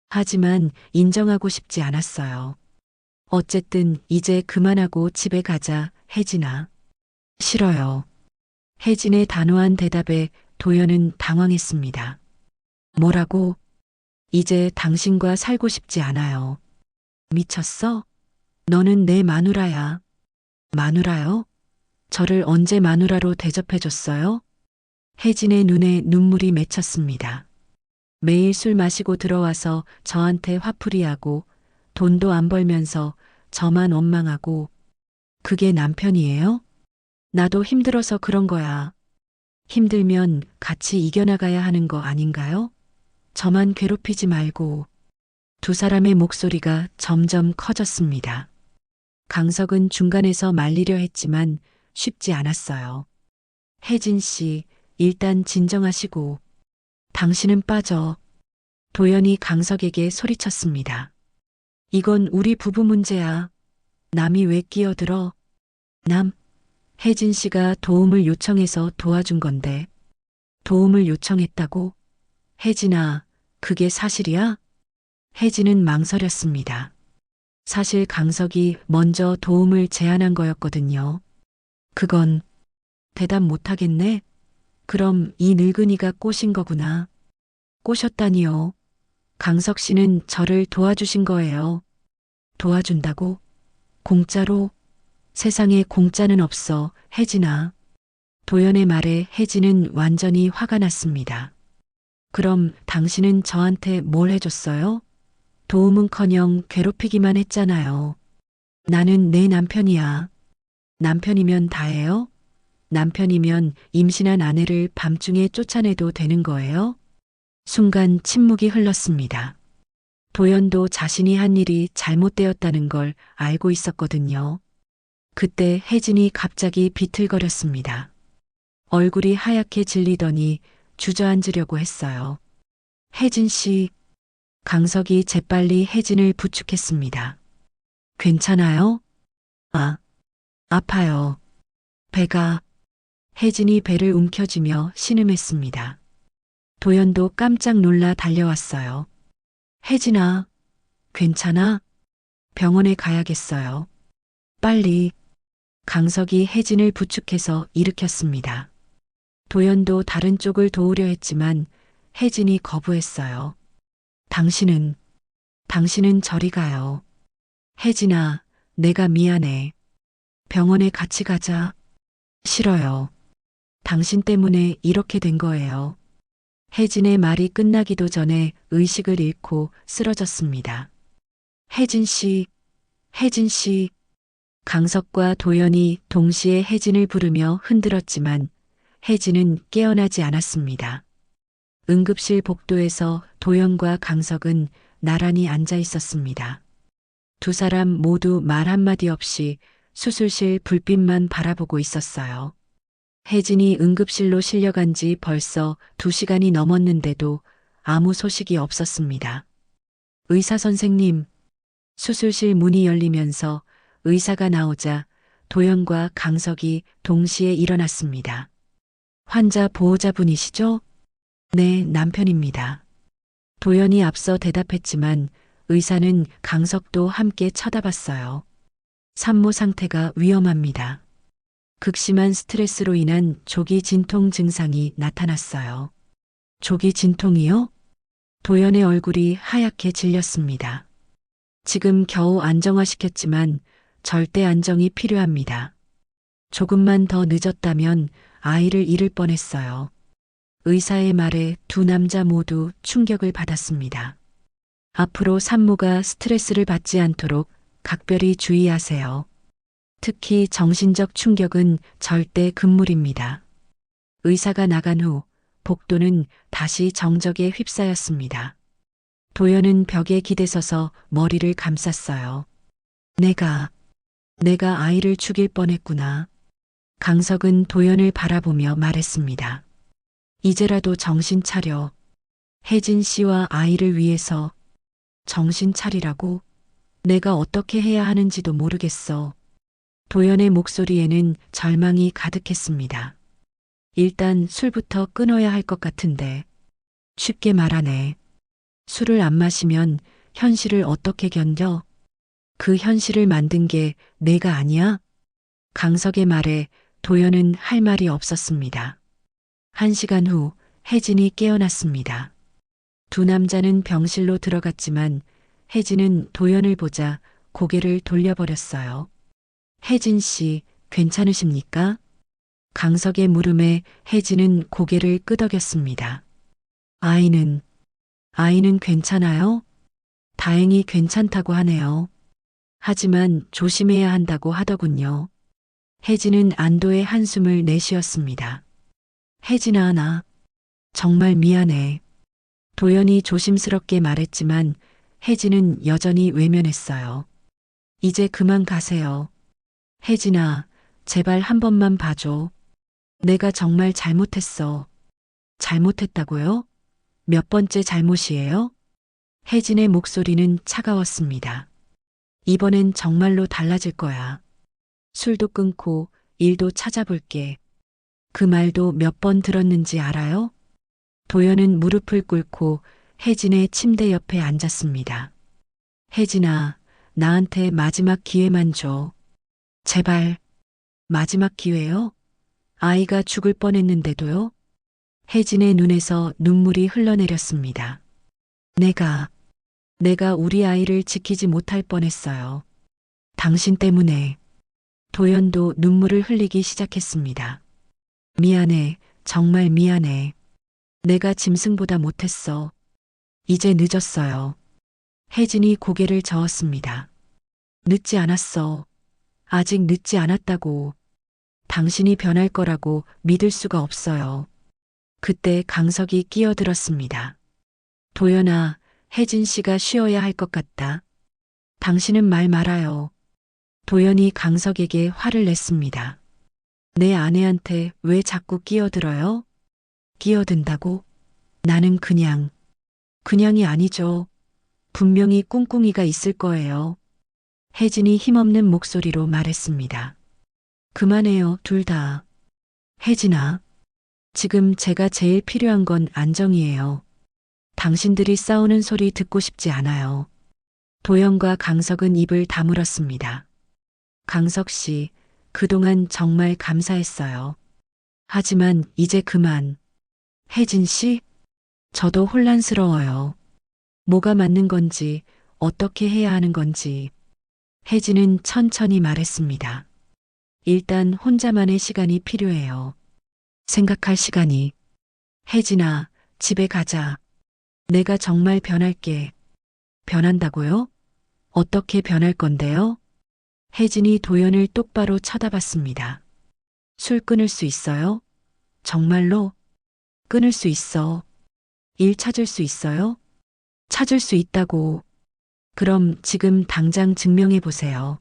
하지만 인정하고 싶지 않았어요. 어쨌든 이제 그만하고 집에 가자, 혜진아. 싫어요. 혜진의 단호한 대답에 도연은 당황했습니다. 뭐라고? 이제 당신과 살고 싶지 않아요. 미쳤어? 너는 내 마누라야. 마누라요? 저를 언제 마누라로 대접해줬어요? 혜진의 눈에 눈물이 맺혔습니다. 매일 술 마시고 들어와서 저한테 화풀이하고 돈도 안 벌면서 저만 원망하고. 그게 남편이에요? 나도 힘들어서 그런 거야. 힘들면 같이 이겨나가야 하는 거 아닌가요? 저만 괴롭히지 말고. 두 사람의 목소리가 점점 커졌습니다. 강석은 중간에서 말리려 했지만 쉽지 않았어요. 혜진 씨, 일단 진정하시고. 당신은 빠져. 도연이 강석에게 소리쳤습니다. 이건 우리 부부 문제야. 남이 왜 끼어들어? 남? 혜진 씨가 도움을 요청해서 도와준 건데. 도움을 요청했다고? 혜진아, 그게 사실이야? 혜진은 망설였습니다. 사실 강석이 먼저 도움을 제안한 거였거든요. 그건 대답 못하겠네? 그럼 이 늙은이가 꼬신 거구나. 꼬셨다니요. 강석 씨는 저를 도와주신 거예요. 도와준다고? 공짜로? 세상에 공짜는 없어, 혜진아. 도연의 말에 혜진은 완전히 화가 났습니다. 그럼 당신은 저한테 뭘 해줬어요? 도움은커녕 괴롭히기만 했잖아요. 나는 내 남편이야. 남편이면 다해요? 남편이면 임신한 아내를 밤중에 쫓아내도 되는 거예요? 순간 침묵이 흘렀습니다. 도연도 자신이 한 일이 잘못되었다는 걸 알고 있었거든요. 그때 혜진이 갑자기 비틀거렸습니다. 얼굴이 하얗게 질리더니 주저앉으려고 했어요. 혜진 씨, 강석이 재빨리 혜진을 부축했습니다. 괜찮아요? 아파요. 배가. 혜진이 배를 움켜쥐며 신음했습니다. 도연도 깜짝 놀라 달려왔어요. 혜진아, 괜찮아? 병원에 가야겠어요. 빨리. 강석이 혜진을 부축해서 일으켰습니다. 도연도 다른 쪽을 도우려 했지만 혜진이 거부했어요. 당신은 저리 가요. 혜진아, 내가 미안해. 병원에 같이 가자. 싫어요. 당신 때문에 이렇게 된 거예요. 혜진의 말이 끝나기도 전에 의식을 잃고 쓰러졌습니다. 혜진 씨, 혜진 씨. 강석과 도연이 동시에 혜진을 부르며 흔들었지만 혜진은 깨어나지 않았습니다. 응급실 복도에서 도연과 강석은 나란히 앉아 있었습니다. 두 사람 모두 말 한마디 없이 수술실 불빛만 바라보고 있었어요. 혜진이 응급실로 실려간 지 벌써 2시간이 넘었는데도 아무 소식이 없었습니다. 의사 선생님, 수술실 문이 열리면서 의사가 나오자 도연과 강석이 동시에 일어났습니다. 환자 보호자분이시죠? 네, 남편입니다. 도연이 앞서 대답했지만 의사는 강석도 함께 쳐다봤어요. 산모 상태가 위험합니다. 극심한 스트레스로 인한 조기 진통 증상이 나타났어요. 조기 진통이요? 도연의 얼굴이 하얗게 질렸습니다. 지금 겨우 안정화시켰지만 절대 안정이 필요합니다. 조금만 더 늦었다면 아이를 잃을 뻔했어요. 의사의 말에 두 남자 모두 충격을 받았습니다. 앞으로 산모가 스트레스를 받지 않도록 각별히 주의하세요. 특히 정신적 충격은 절대 금물입니다. 의사가 나간 후 복도는 다시 정적에 휩싸였습니다. 도연은 벽에 기대서서 머리를 감쌌어요. 내가 아이를 죽일 뻔했구나. 강석은 도연을 바라보며 말했습니다. 이제라도 정신 차려. 혜진 씨와 아이를 위해서 정신 차리라고? 내가 어떻게 해야 하는지도 모르겠어. 도연의 목소리에는 절망이 가득했습니다. 일단 술부터 끊어야 할 것 같은데. 쉽게 말하네. 술을 안 마시면 현실을 어떻게 견뎌? 그 현실을 만든 게 내가 아니야? 강석의 말에 도연은 할 말이 없었습니다. 1시간 후 혜진이 깨어났습니다. 두 남자는 병실로 들어갔지만 혜진은 도연을 보자 고개를 돌려버렸어요. 혜진 씨, 괜찮으십니까? 강석의 물음에 혜진은 고개를 끄덕였습니다. 아이는 괜찮아요? 다행히 괜찮다고 하네요. 하지만 조심해야 한다고 하더군요. 혜진은 안도의 한숨을 내쉬었습니다. 혜진아, 나 정말 미안해. 도연이 조심스럽게 말했지만 혜진은 여전히 외면했어요. 이제 그만 가세요. 혜진아, 제발 한 번만 봐줘. 내가 정말 잘못했어. 잘못했다고요? 몇 번째 잘못이에요? 혜진의 목소리는 차가웠습니다. 이번엔 정말로 달라질 거야. 술도 끊고 일도 찾아볼게. 그 말도 몇 번 들었는지 알아요? 도연은 무릎을 꿇고 혜진의 침대 옆에 앉았습니다. 혜진아, 나한테 마지막 기회만 줘. 제발. 마지막 기회요? 아이가 죽을 뻔했는데도요? 혜진의 눈에서 눈물이 흘러내렸습니다. 내가 우리 아이를 지키지 못할 뻔했어요. 당신 때문에. 도연도 눈물을 흘리기 시작했습니다. 미안해, 정말 미안해. 내가 짐승보다 못했어. 이제 늦었어요. 혜진이 고개를 저었습니다. 늦지 않았어. 아직 늦지 않았다고. 당신이 변할 거라고 믿을 수가 없어요. 그때 강석이 끼어들었습니다. 도연아, 혜진 씨가 쉬어야 할 것 같다. 당신은 말 말아요. 도연이 강석에게 화를 냈습니다. 내 아내한테 왜 자꾸 끼어들어요? 끼어든다고? 나는 그냥이 아니죠. 분명히 꿍꿍이가 있을 거예요. 혜진이 힘없는 목소리로 말했습니다. 그만해요, 둘 다. 혜진아, 지금 제가 제일 필요한 건 안정이에요. 당신들이 싸우는 소리 듣고 싶지 않아요. 도연과 강석은 입을 다물었습니다. 강석 씨, 그동안 정말 감사했어요. 하지만 이제 그만. 혜진 씨? 저도 혼란스러워요. 뭐가 맞는 건지, 어떻게 해야 하는 건지. 혜진은 천천히 말했습니다. 일단 혼자만의 시간이 필요해요. 생각할 시간이. 혜진아, 집에 가자. 내가 정말 변할게. 변한다고요? 어떻게 변할 건데요? 혜진이 도연을 똑바로 쳐다봤습니다. 술 끊을 수 있어요? 정말로? 끊을 수 있어. 일 찾을 수 있어요? 찾을 수 있다고. 그럼 지금 당장 증명해 보세요.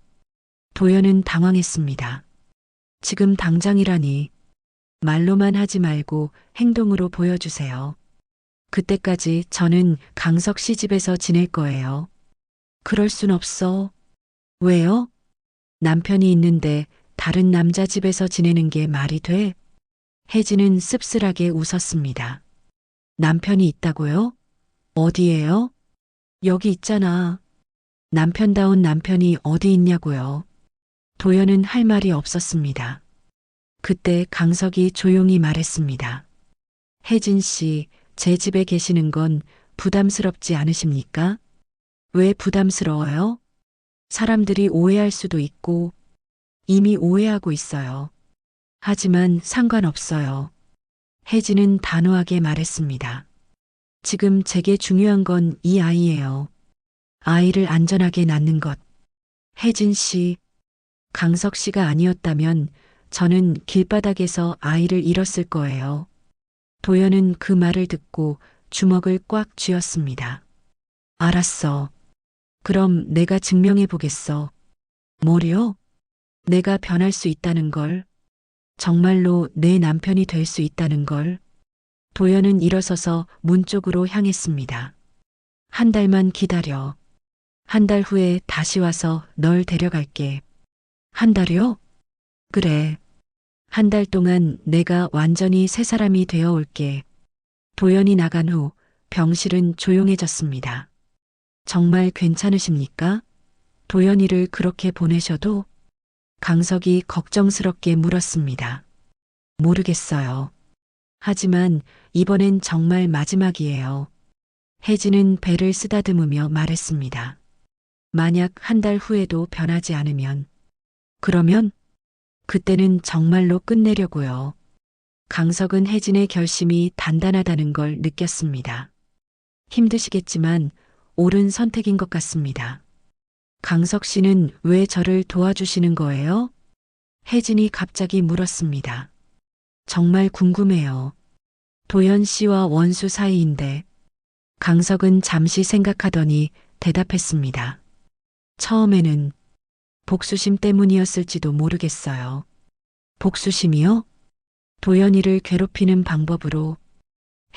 도연은 당황했습니다. 지금 당장이라니. 말로만 하지 말고 행동으로 보여주세요. 그때까지 저는 강석 씨 집에서 지낼 거예요. 그럴 순 없어. 왜요? 남편이 있는데 다른 남자 집에서 지내는 게 말이 돼? 혜진은 씁쓸하게 웃었습니다. 남편이 있다고요? 어디에요? 여기 있잖아. 남편다운 남편이 어디 있냐고요. 도연은 할 말이 없었습니다. 그때 강석이 조용히 말했습니다. 혜진 씨, 제 집에 계시는 건 부담스럽지 않으십니까? 왜 부담스러워요? 사람들이 오해할 수도 있고 이미 오해하고 있어요. 하지만 상관없어요. 혜진은 단호하게 말했습니다. 지금 제게 중요한 건 이 아이예요. 아이를 안전하게 낳는 것. 혜진 씨, 강석 씨가 아니었다면 저는 길바닥에서 아이를 잃었을 거예요. 도연은 그 말을 듣고 주먹을 꽉 쥐었습니다. 알았어. 그럼 내가 증명해 보겠어. 뭐요? 내가 변할 수 있다는 걸. 정말로 내 남편이 될 수 있다는 걸. 도연은 일어서서 문 쪽으로 향했습니다. 한 달만 기다려. 한 달 후에 다시 와서 널 데려갈게. 한 달이요? 그래. 한 달 동안 내가 완전히 새 사람이 되어 올게. 도연이 나간 후 병실은 조용해졌습니다. 정말 괜찮으십니까? 도연이를 그렇게 보내셔도? 강석이 걱정스럽게 물었습니다. 모르겠어요. 하지만 이번엔 정말 마지막이에요. 혜진은 배를 쓰다듬으며 말했습니다. 만약 한 달 후에도 변하지 않으면, 그러면 그때는 정말로 끝내려고요. 강석은 혜진의 결심이 단단하다는 걸 느꼈습니다. 힘드시겠지만 옳은 선택인 것 같습니다. 강석 씨는 왜 저를 도와주시는 거예요? 혜진이 갑자기 물었습니다. 정말 궁금해요. 도연 씨와 원수 사이인데. 강석은 잠시 생각하더니 대답했습니다. 처음에는 복수심 때문이었을지도 모르겠어요. 복수심이요? 도연이를 괴롭히는 방법으로.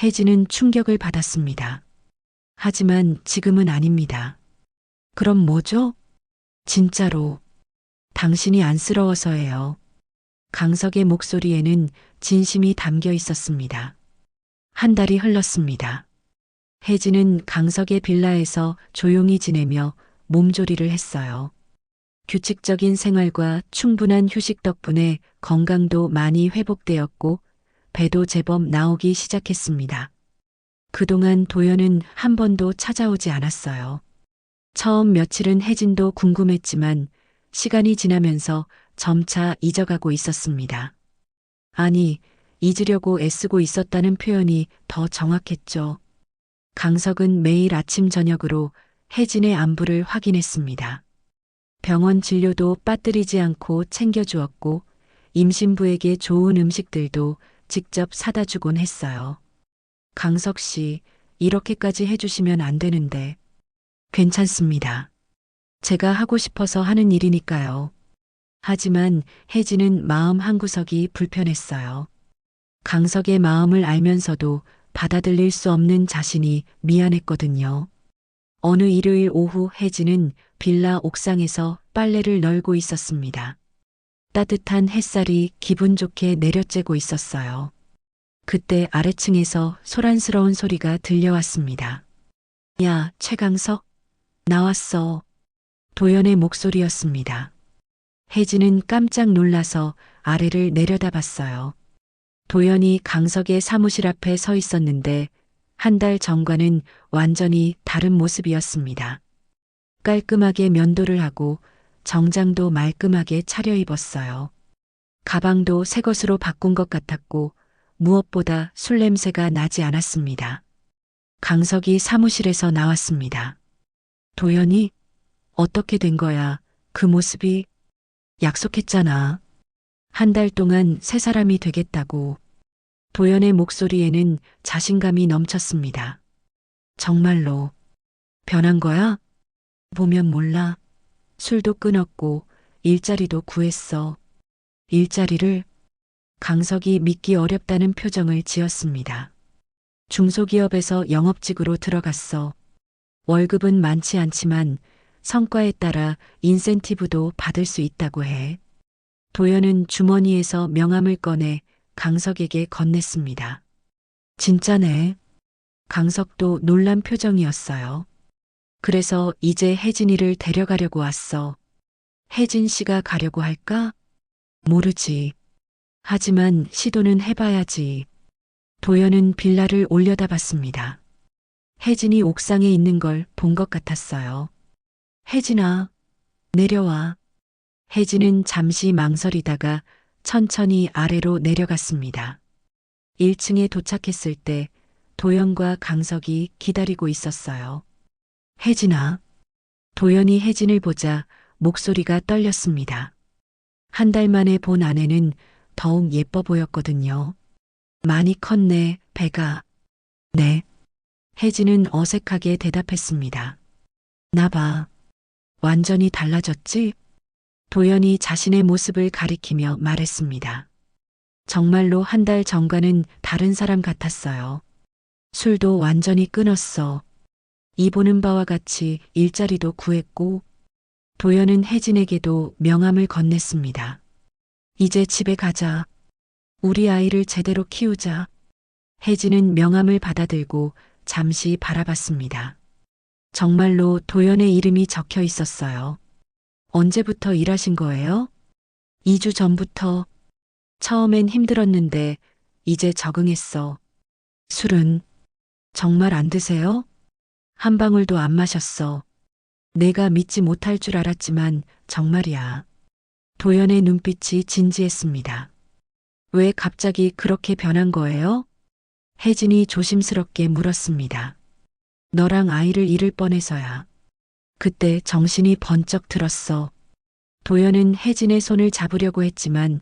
혜진은 충격을 받았습니다. 하지만 지금은 아닙니다. 그럼 뭐죠? 진짜로. 당신이 안쓰러워서예요. 강석의 목소리에는 진심이 담겨 있었습니다. 한 달이 흘렀습니다. 혜진은 강석의 빌라에서 조용히 지내며 몸조리를 했어요. 규칙적인 생활과 충분한 휴식 덕분에 건강도 많이 회복되었고 배도 제법 나오기 시작했습니다. 그동안 도연은 한 번도 찾아오지 않았어요. 처음 며칠은 혜진도 궁금했지만 시간이 지나면서 점차 잊어가고 있었습니다. 아니, 잊으려고 애쓰고 있었다는 표현이 더 정확했죠. 강석은 매일 아침 저녁으로 혜진의 안부를 확인했습니다. 병원 진료도 빠뜨리지 않고 챙겨주었고 임신부에게 좋은 음식들도 직접 사다 주곤 했어요. 강석 씨, 이렇게까지 해주시면 안 되는데. 괜찮습니다. 제가 하고 싶어서 하는 일이니까요. 하지만 혜진은 마음 한구석이 불편했어요. 강석의 마음을 알면서도 받아들일 수 없는 자신이 미안했거든요. 어느 일요일 오후 혜진은 빌라 옥상에서 빨래를 널고 있었습니다. 따뜻한 햇살이 기분 좋게 내려쬐고 있었어요. 그때 아래층에서 소란스러운 소리가 들려왔습니다. 야, 최강석? 나왔어. 도연의 목소리였습니다. 혜진은 깜짝 놀라서 아래를 내려다봤어요. 도연이 강석의 사무실 앞에 서 있었는데 한 달 전과는 완전히 다른 모습이었습니다. 깔끔하게 면도를 하고 정장도 말끔하게 차려입었어요. 가방도 새 것으로 바꾼 것 같았고 무엇보다 술 냄새가 나지 않았습니다. 강석이 사무실에서 나왔습니다. 도연이? 어떻게 된 거야? 그 모습이? 약속했잖아. 한 달 동안 새 사람이 되겠다고. 도연의 목소리에는 자신감이 넘쳤습니다. 정말로. 변한 거야? 보면 몰라. 술도 끊었고 일자리도 구했어. 일자리를? 강석이 믿기 어렵다는 표정을 지었습니다. 중소기업에서 영업직으로 들어갔어. 월급은 많지 않지만 성과에 따라 인센티브도 받을 수 있다고 해. 도연은 주머니에서 명함을 꺼내 강석에게 건넸습니다. 진짜네. 강석도 놀란 표정이었어요. 그래서 이제 혜진이를 데려가려고 왔어. 혜진 씨가 가려고 할까? 모르지. 하지만 시도는 해봐야지. 도연은 빌라를 올려다봤습니다. 혜진이 옥상에 있는 걸 본 것 같았어요. 혜진아, 내려와. 혜진은 잠시 망설이다가 천천히 아래로 내려갔습니다. 1층에 도착했을 때 도연과 강석이 기다리고 있었어요. 혜진아. 도연이 혜진을 보자 목소리가 떨렸습니다. 한 달 만에 본 아내는 더욱 예뻐 보였거든요. 많이 컸네, 배가. 네. 혜진은 어색하게 대답했습니다. 나 봐. 완전히 달라졌지? 도연이 자신의 모습을 가리키며 말했습니다. 정말로 한 달 전과는 다른 사람 같았어요. 술도 완전히 끊었어. 이 보는 바와 같이 일자리도 구했고, 도연은 혜진에게도 명함을 건넸습니다. 이제 집에 가자. 우리 아이를 제대로 키우자. 혜진은 명함을 받아들고 잠시 바라봤습니다. 정말로 도연의 이름이 적혀 있었어요. 언제부터 일하신 거예요? 2주 전부터. 처음엔 힘들었는데 이제 적응했어. 술은 정말 안 드세요? 한 방울도 안 마셨어. 내가 믿지 못할 줄 알았지만 정말이야. 도연의 눈빛이 진지했습니다. 왜 갑자기 그렇게 변한 거예요? 혜진이 조심스럽게 물었습니다. 너랑 아이를 잃을 뻔해서야. 그때 정신이 번쩍 들었어. 도연은 혜진의 손을 잡으려고 했지만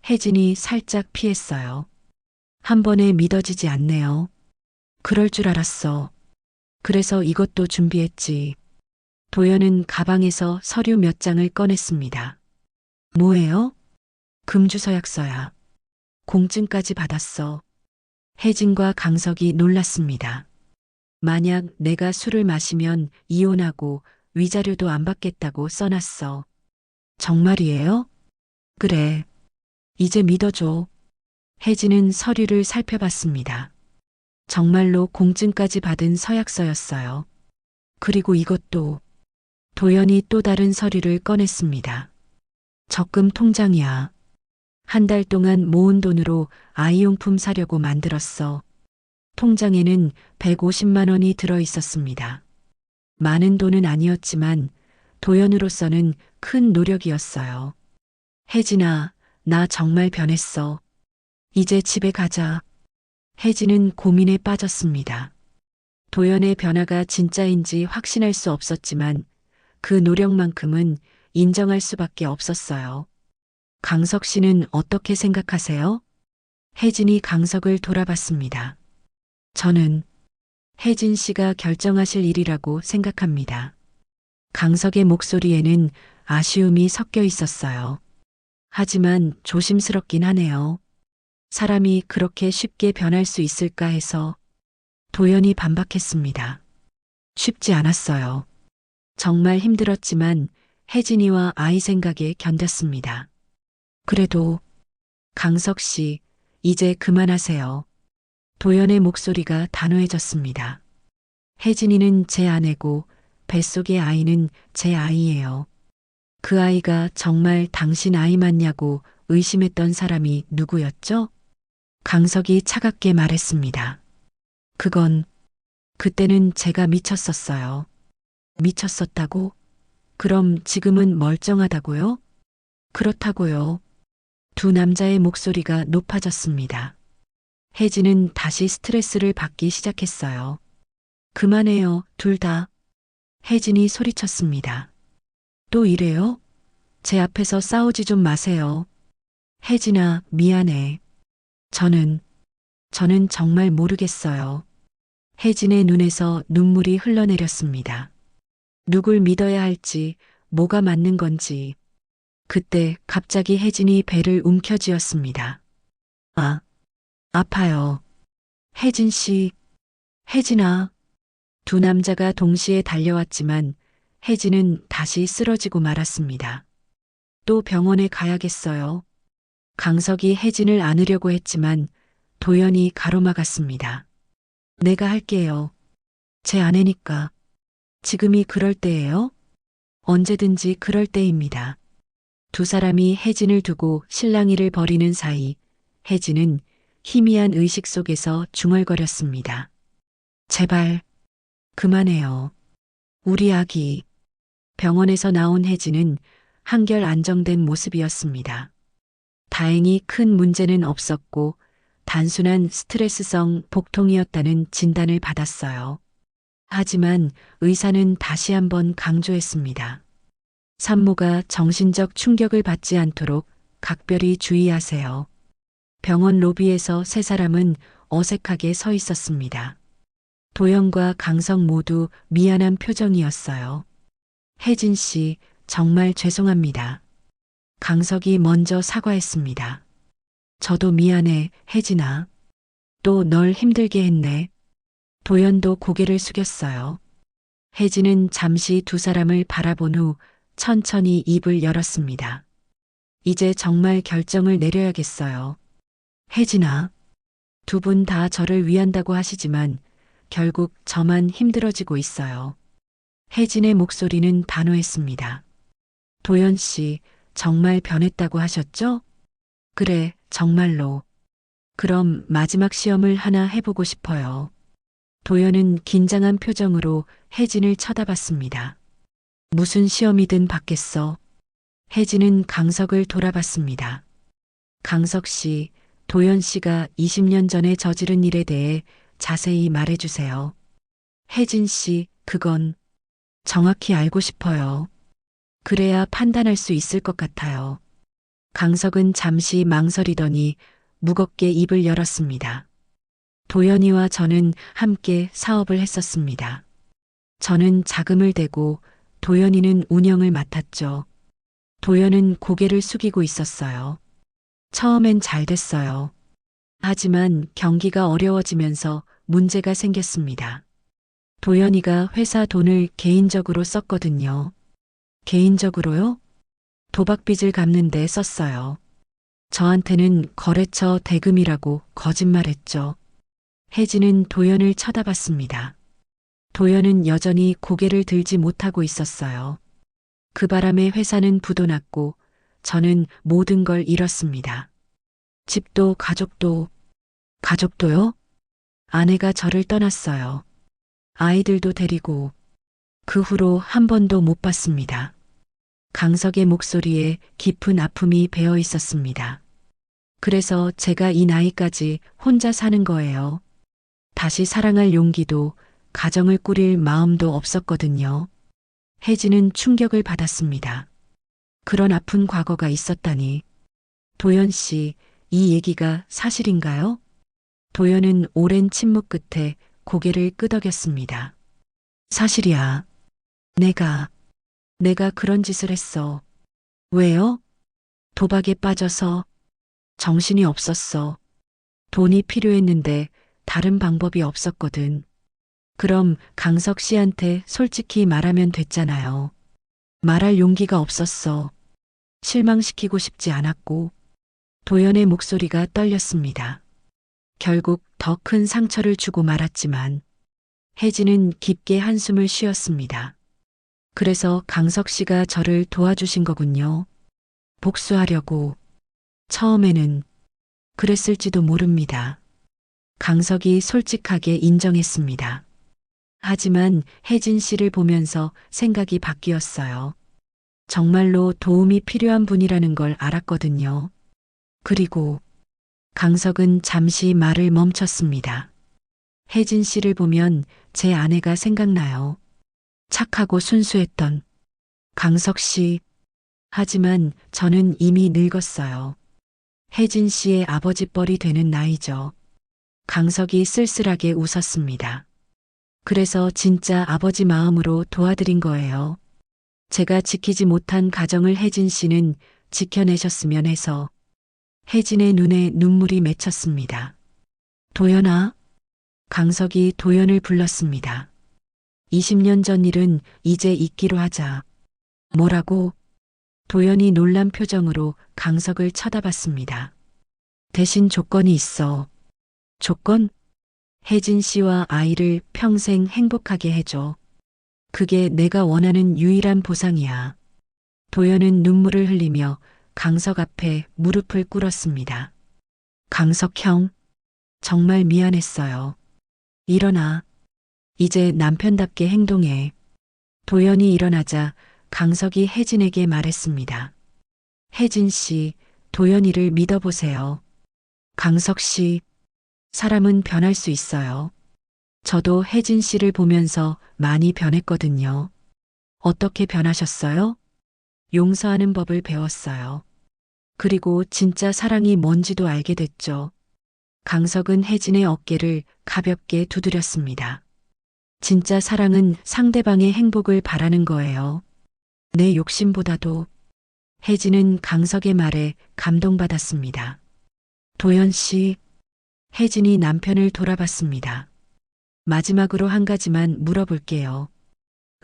혜진이 살짝 피했어요. 한 번에 믿어지지 않네요. 그럴 줄 알았어. 그래서 이것도 준비했지. 도연은 가방에서 서류 몇 장을 꺼냈습니다. 뭐예요? 금주서약서야. 공증까지 받았어. 혜진과 강석이 놀랐습니다. 만약 내가 술을 마시면 이혼하고 위자료도 안 받겠다고 써놨어. 정말이에요? 그래. 이제 믿어줘. 혜진은 서류를 살펴봤습니다. 정말로 공증까지 받은 서약서였어요. 그리고 이것도. 도연이 또 다른 서류를 꺼냈습니다. 적금 통장이야. 한 달 동안 모은 돈으로 아이용품 사려고 만들었어. 통장에는 150만 원이 들어 있었습니다. 많은 돈은 아니었지만 도연으로서는 큰 노력이었어요. 혜진아, 나 정말 변했어. 이제 집에 가자. 혜진은 고민에 빠졌습니다. 도연의 변화가 진짜인지 확신할 수 없었지만 그 노력만큼은 인정할 수밖에 없었어요. 강석 씨는 어떻게 생각하세요? 혜진이 강석을 돌아봤습니다. 저는 혜진 씨가 결정하실 일이라고 생각합니다. 강석의 목소리에는 아쉬움이 섞여 있었어요. 하지만 조심스럽긴 하네요. 사람이 그렇게 쉽게 변할 수 있을까 해서. 도연이 반박했습니다. 쉽지 않았어요. 정말 힘들었지만 혜진이와 아이 생각에 견뎠습니다. 그래도 강석 씨, 이제 그만하세요. 도연의 목소리가 단호해졌습니다. 혜진이는 제 아내고 뱃속의 아이는 제 아이예요. 그 아이가 정말 당신 아이 맞냐고 의심했던 사람이 누구였죠? 강석이 차갑게 말했습니다. 그때는 제가 미쳤었어요. 미쳤었다고? 그럼 지금은 멀쩡하다고요? 그렇다고요. 두 남자의 목소리가 높아졌습니다. 혜진은 다시 스트레스를 받기 시작했어요. 그만해요, 둘 다. 혜진이 소리쳤습니다. 또 이래요? 제 앞에서 싸우지 좀 마세요. 혜진아, 미안해. 저는 정말 모르겠어요. 혜진의 눈에서 눈물이 흘러내렸습니다. 누굴 믿어야 할지, 뭐가 맞는 건지. 그때 갑자기 혜진이 배를 움켜쥐었습니다. 아, 아파요. 혜진 씨, 혜진아. 두 남자가 동시에 달려왔지만 혜진은 다시 쓰러지고 말았습니다. 또 병원에 가야겠어요. 강석이 혜진을 안으려고 했지만 도연이 가로막았습니다. 내가 할게요. 제 아내니까. 지금이 그럴 때예요? 언제든지 그럴 때입니다. 두 사람이 혜진을 두고 실랑이를 벌이는 사이 혜진은 희미한 의식 속에서 중얼거렸습니다. 제발 그만해요. 우리 아기. 병원에서 나온 혜진은 한결 안정된 모습이었습니다. 다행히 큰 문제는 없었고 단순한 스트레스성 복통이었다는 진단을 받았어요. 하지만 의사는 다시 한번 강조했습니다. 산모가 정신적 충격을 받지 않도록 각별히 주의하세요. 병원 로비에서 세 사람은 어색하게 서 있었습니다. 도연과 강석 모두 미안한 표정이었어요. 혜진 씨, 정말 죄송합니다. 강석이 먼저 사과했습니다. 저도 미안해, 혜진아. 또 널 힘들게 했네. 도연도 고개를 숙였어요. 혜진은 잠시 두 사람을 바라본 후 천천히 입을 열었습니다. 이제 정말 결정을 내려야겠어요. 혜진아, 두 분 다 저를 위한다고 하시지만 결국 저만 힘들어지고 있어요. 혜진의 목소리는 단호했습니다. 도연 씨, 정말 변했다고 하셨죠? 그래, 정말로. 그럼 마지막 시험을 하나 해보고 싶어요. 도연은 긴장한 표정으로 혜진을 쳐다봤습니다. 무슨 시험이든 받겠어. 혜진은 강석을 돌아봤습니다. 강석 씨, 도연 씨가 20년 전에 저지른 일에 대해 자세히 말해주세요. 혜진 씨, 그건 정확히 알고 싶어요. 그래야 판단할 수 있을 것 같아요. 강석은 잠시 망설이더니 무겁게 입을 열었습니다. 도연이와 저는 함께 사업을 했었습니다. 저는 자금을 대고 도연이는 운영을 맡았죠. 도연은 고개를 숙이고 있었어요. 처음엔 잘 됐어요. 하지만 경기가 어려워지면서 문제가 생겼습니다. 도연이가 회사 돈을 개인적으로 썼거든요. 개인적으로요? 도박빚을 갚는 데 썼어요. 저한테는 거래처 대금이라고 거짓말했죠. 혜진은 도연을 쳐다봤습니다. 도연은 여전히 고개를 들지 못하고 있었어요. 그 바람에 회사는 부도났고 저는 모든 걸 잃었습니다. 집도 가족도요? 아내가 저를 떠났어요. 아이들도 데리고 그 후로 한 번도 못 봤습니다. 강석의 목소리에 깊은 아픔이 배어 있었습니다. 그래서 제가 이 나이까지 혼자 사는 거예요. 다시 사랑할 용기도 가정을 꾸릴 마음도 없었거든요. 혜진은 충격을 받았습니다. 그런 아픈 과거가 있었다니. 도연 씨, 이 얘기가 사실인가요? 도연은 오랜 침묵 끝에 고개를 끄덕였습니다. 사실이야. 내가 그런 짓을 했어. 왜요? 도박에 빠져서 정신이 없었어. 돈이 필요했는데 다른 방법이 없었거든. 그럼 강석 씨한테 솔직히 말하면 됐잖아요. 말할 용기가 없었어. 실망시키고 싶지 않았고. 도연의 목소리가 떨렸습니다. 결국 더 큰 상처를 주고 말았지만 혜진은 깊게 한숨을 쉬었습니다. 그래서 강석 씨가 저를 도와주신 거군요. 복수하려고. 처음에는 그랬을지도 모릅니다. 강석이 솔직하게 인정했습니다. 하지만 혜진 씨를 보면서 생각이 바뀌었어요. 정말로 도움이 필요한 분이라는 걸 알았거든요. 그리고 강석은 잠시 말을 멈췄습니다. 혜진 씨를 보면 제 아내가 생각나요. 착하고 순수했던 강석 씨. 하지만 저는 이미 늙었어요. 혜진 씨의 아버지뻘이 되는 나이죠. 강석이 쓸쓸하게 웃었습니다. 그래서 진짜 아버지 마음으로 도와드린 거예요. 제가 지키지 못한 가정을 혜진 씨는 지켜내셨으면 해서 혜진의 눈에 눈물이 맺혔습니다. 도연아. 강석이 도연을 불렀습니다. 20년 전 일은 이제 잊기로 하자. 뭐라고? 도연이 놀란 표정으로 강석을 쳐다봤습니다. 대신 조건이 있어. 조건? 혜진 씨와 아이를 평생 행복하게 해줘. 그게 내가 원하는 유일한 보상이야. 도연은 눈물을 흘리며 강석 앞에 무릎을 꿇었습니다. 강석 형, 정말 미안했어요. 일어나. 이제 남편답게 행동해. 도연이 일어나자 강석이 혜진에게 말했습니다. 혜진 씨, 도연이를 믿어보세요. 강석 씨, 사람은 변할 수 있어요. 저도 혜진 씨를 보면서 많이 변했거든요. 어떻게 변하셨어요? 용서하는 법을 배웠어요. 그리고 진짜 사랑이 뭔지도 알게 됐죠. 강석은 혜진의 어깨를 가볍게 두드렸습니다. 진짜 사랑은 상대방의 행복을 바라는 거예요. 내 욕심보다도. 혜진은 강석의 말에 감동받았습니다. 도연 씨, 혜진이 남편을 돌아봤습니다. 마지막으로 한 가지만 물어볼게요.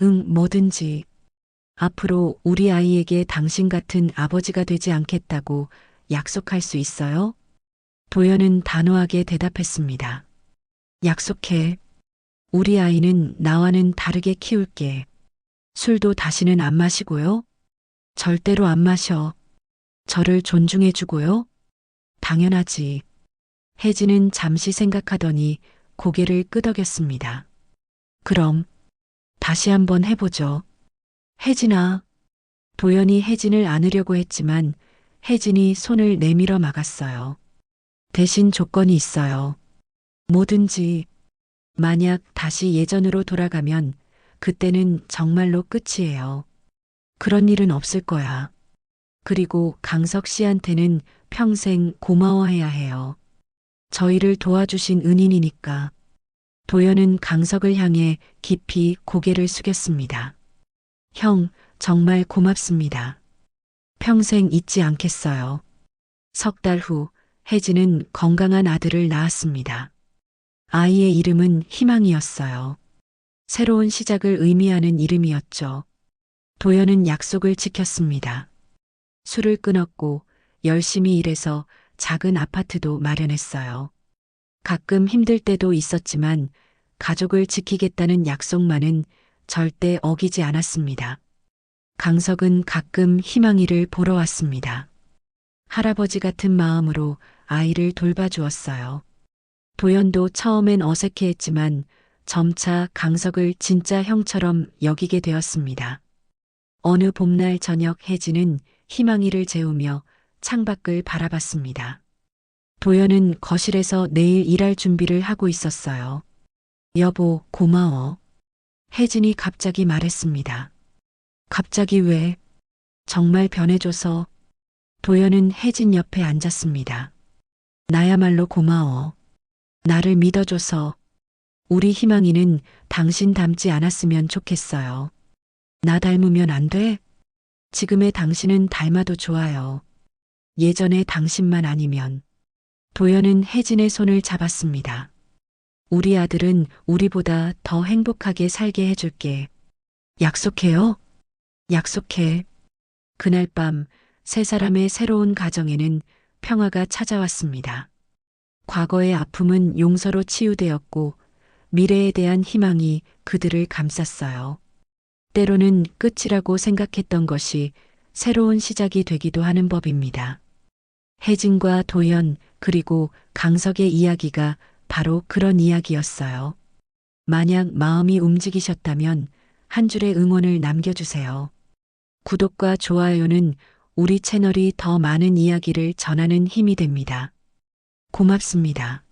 응, 뭐든지. 앞으로 우리 아이에게 당신 같은 아버지가 되지 않겠다고 약속할 수 있어요? 도연은 단호하게 대답했습니다. 약속해. 우리 아이는 나와는 다르게 키울게. 술도 다시는 안 마시고요. 절대로 안 마셔. 저를 존중해주고요. 당연하지. 혜진은 잠시 생각하더니 고개를 끄덕였습니다. 그럼 다시 한번 해보죠. 혜진아. 도연이 혜진을 안으려고 했지만 혜진이 손을 내밀어 막았어요. 대신 조건이 있어요. 뭐든지. 만약 다시 예전으로 돌아가면 그때는 정말로 끝이에요. 그런 일은 없을 거야. 그리고 강석 씨한테는 평생 고마워해야 해요. 저희를 도와주신 은인이니까. 도연은 강석을 향해 깊이 고개를 숙였습니다. 형, 정말 고맙습니다. 평생 잊지 않겠어요. 석 달 후 혜진은 건강한 아들을 낳았습니다. 아이의 이름은 희망이었어요. 새로운 시작을 의미하는 이름이었죠. 도연은 약속을 지켰습니다. 술을 끊었고 열심히 일해서 작은 아파트도 마련했어요. 가끔 힘들 때도 있었지만 가족을 지키겠다는 약속만은 절대 어기지 않았습니다. 강석은 가끔 희망이를 보러 왔습니다. 할아버지 같은 마음으로 아이를 돌봐주었어요. 도연도 처음엔 어색해했지만 점차 강석을 진짜 형처럼 여기게 되었습니다. 어느 봄날 저녁 혜진은 희망이를 재우며 창밖을 바라봤습니다. 도연은 거실에서 내일 일할 준비를 하고 있었어요. 여보, 고마워. 혜진이 갑자기 말했습니다. 갑자기 왜? 정말 변해줘서. 도연은 혜진 옆에 앉았습니다. 나야말로 고마워. 나를 믿어줘서. 우리 희망이는 당신 닮지 않았으면 좋겠어요. 나 닮으면 안 돼? 지금의 당신은 닮아도 좋아요. 예전의 당신만 아니면. 도연은 혜진의 손을 잡았습니다. 우리 아들은 우리보다 더 행복하게 살게 해줄게. 약속해요? 약속해. 그날 밤 세 사람의 새로운 가정에는 평화가 찾아왔습니다. 과거의 아픔은 용서로 치유되었고 미래에 대한 희망이 그들을 감쌌어요. 때로는 끝이라고 생각했던 것이 새로운 시작이 되기도 하는 법입니다. 혜진과 도연 그리고 강석의 이야기가 바로 그런 이야기였어요. 만약 마음이 움직이셨다면 한 줄의 응원을 남겨주세요. 구독과 좋아요는 우리 채널이 더 많은 이야기를 전하는 힘이 됩니다. 고맙습니다.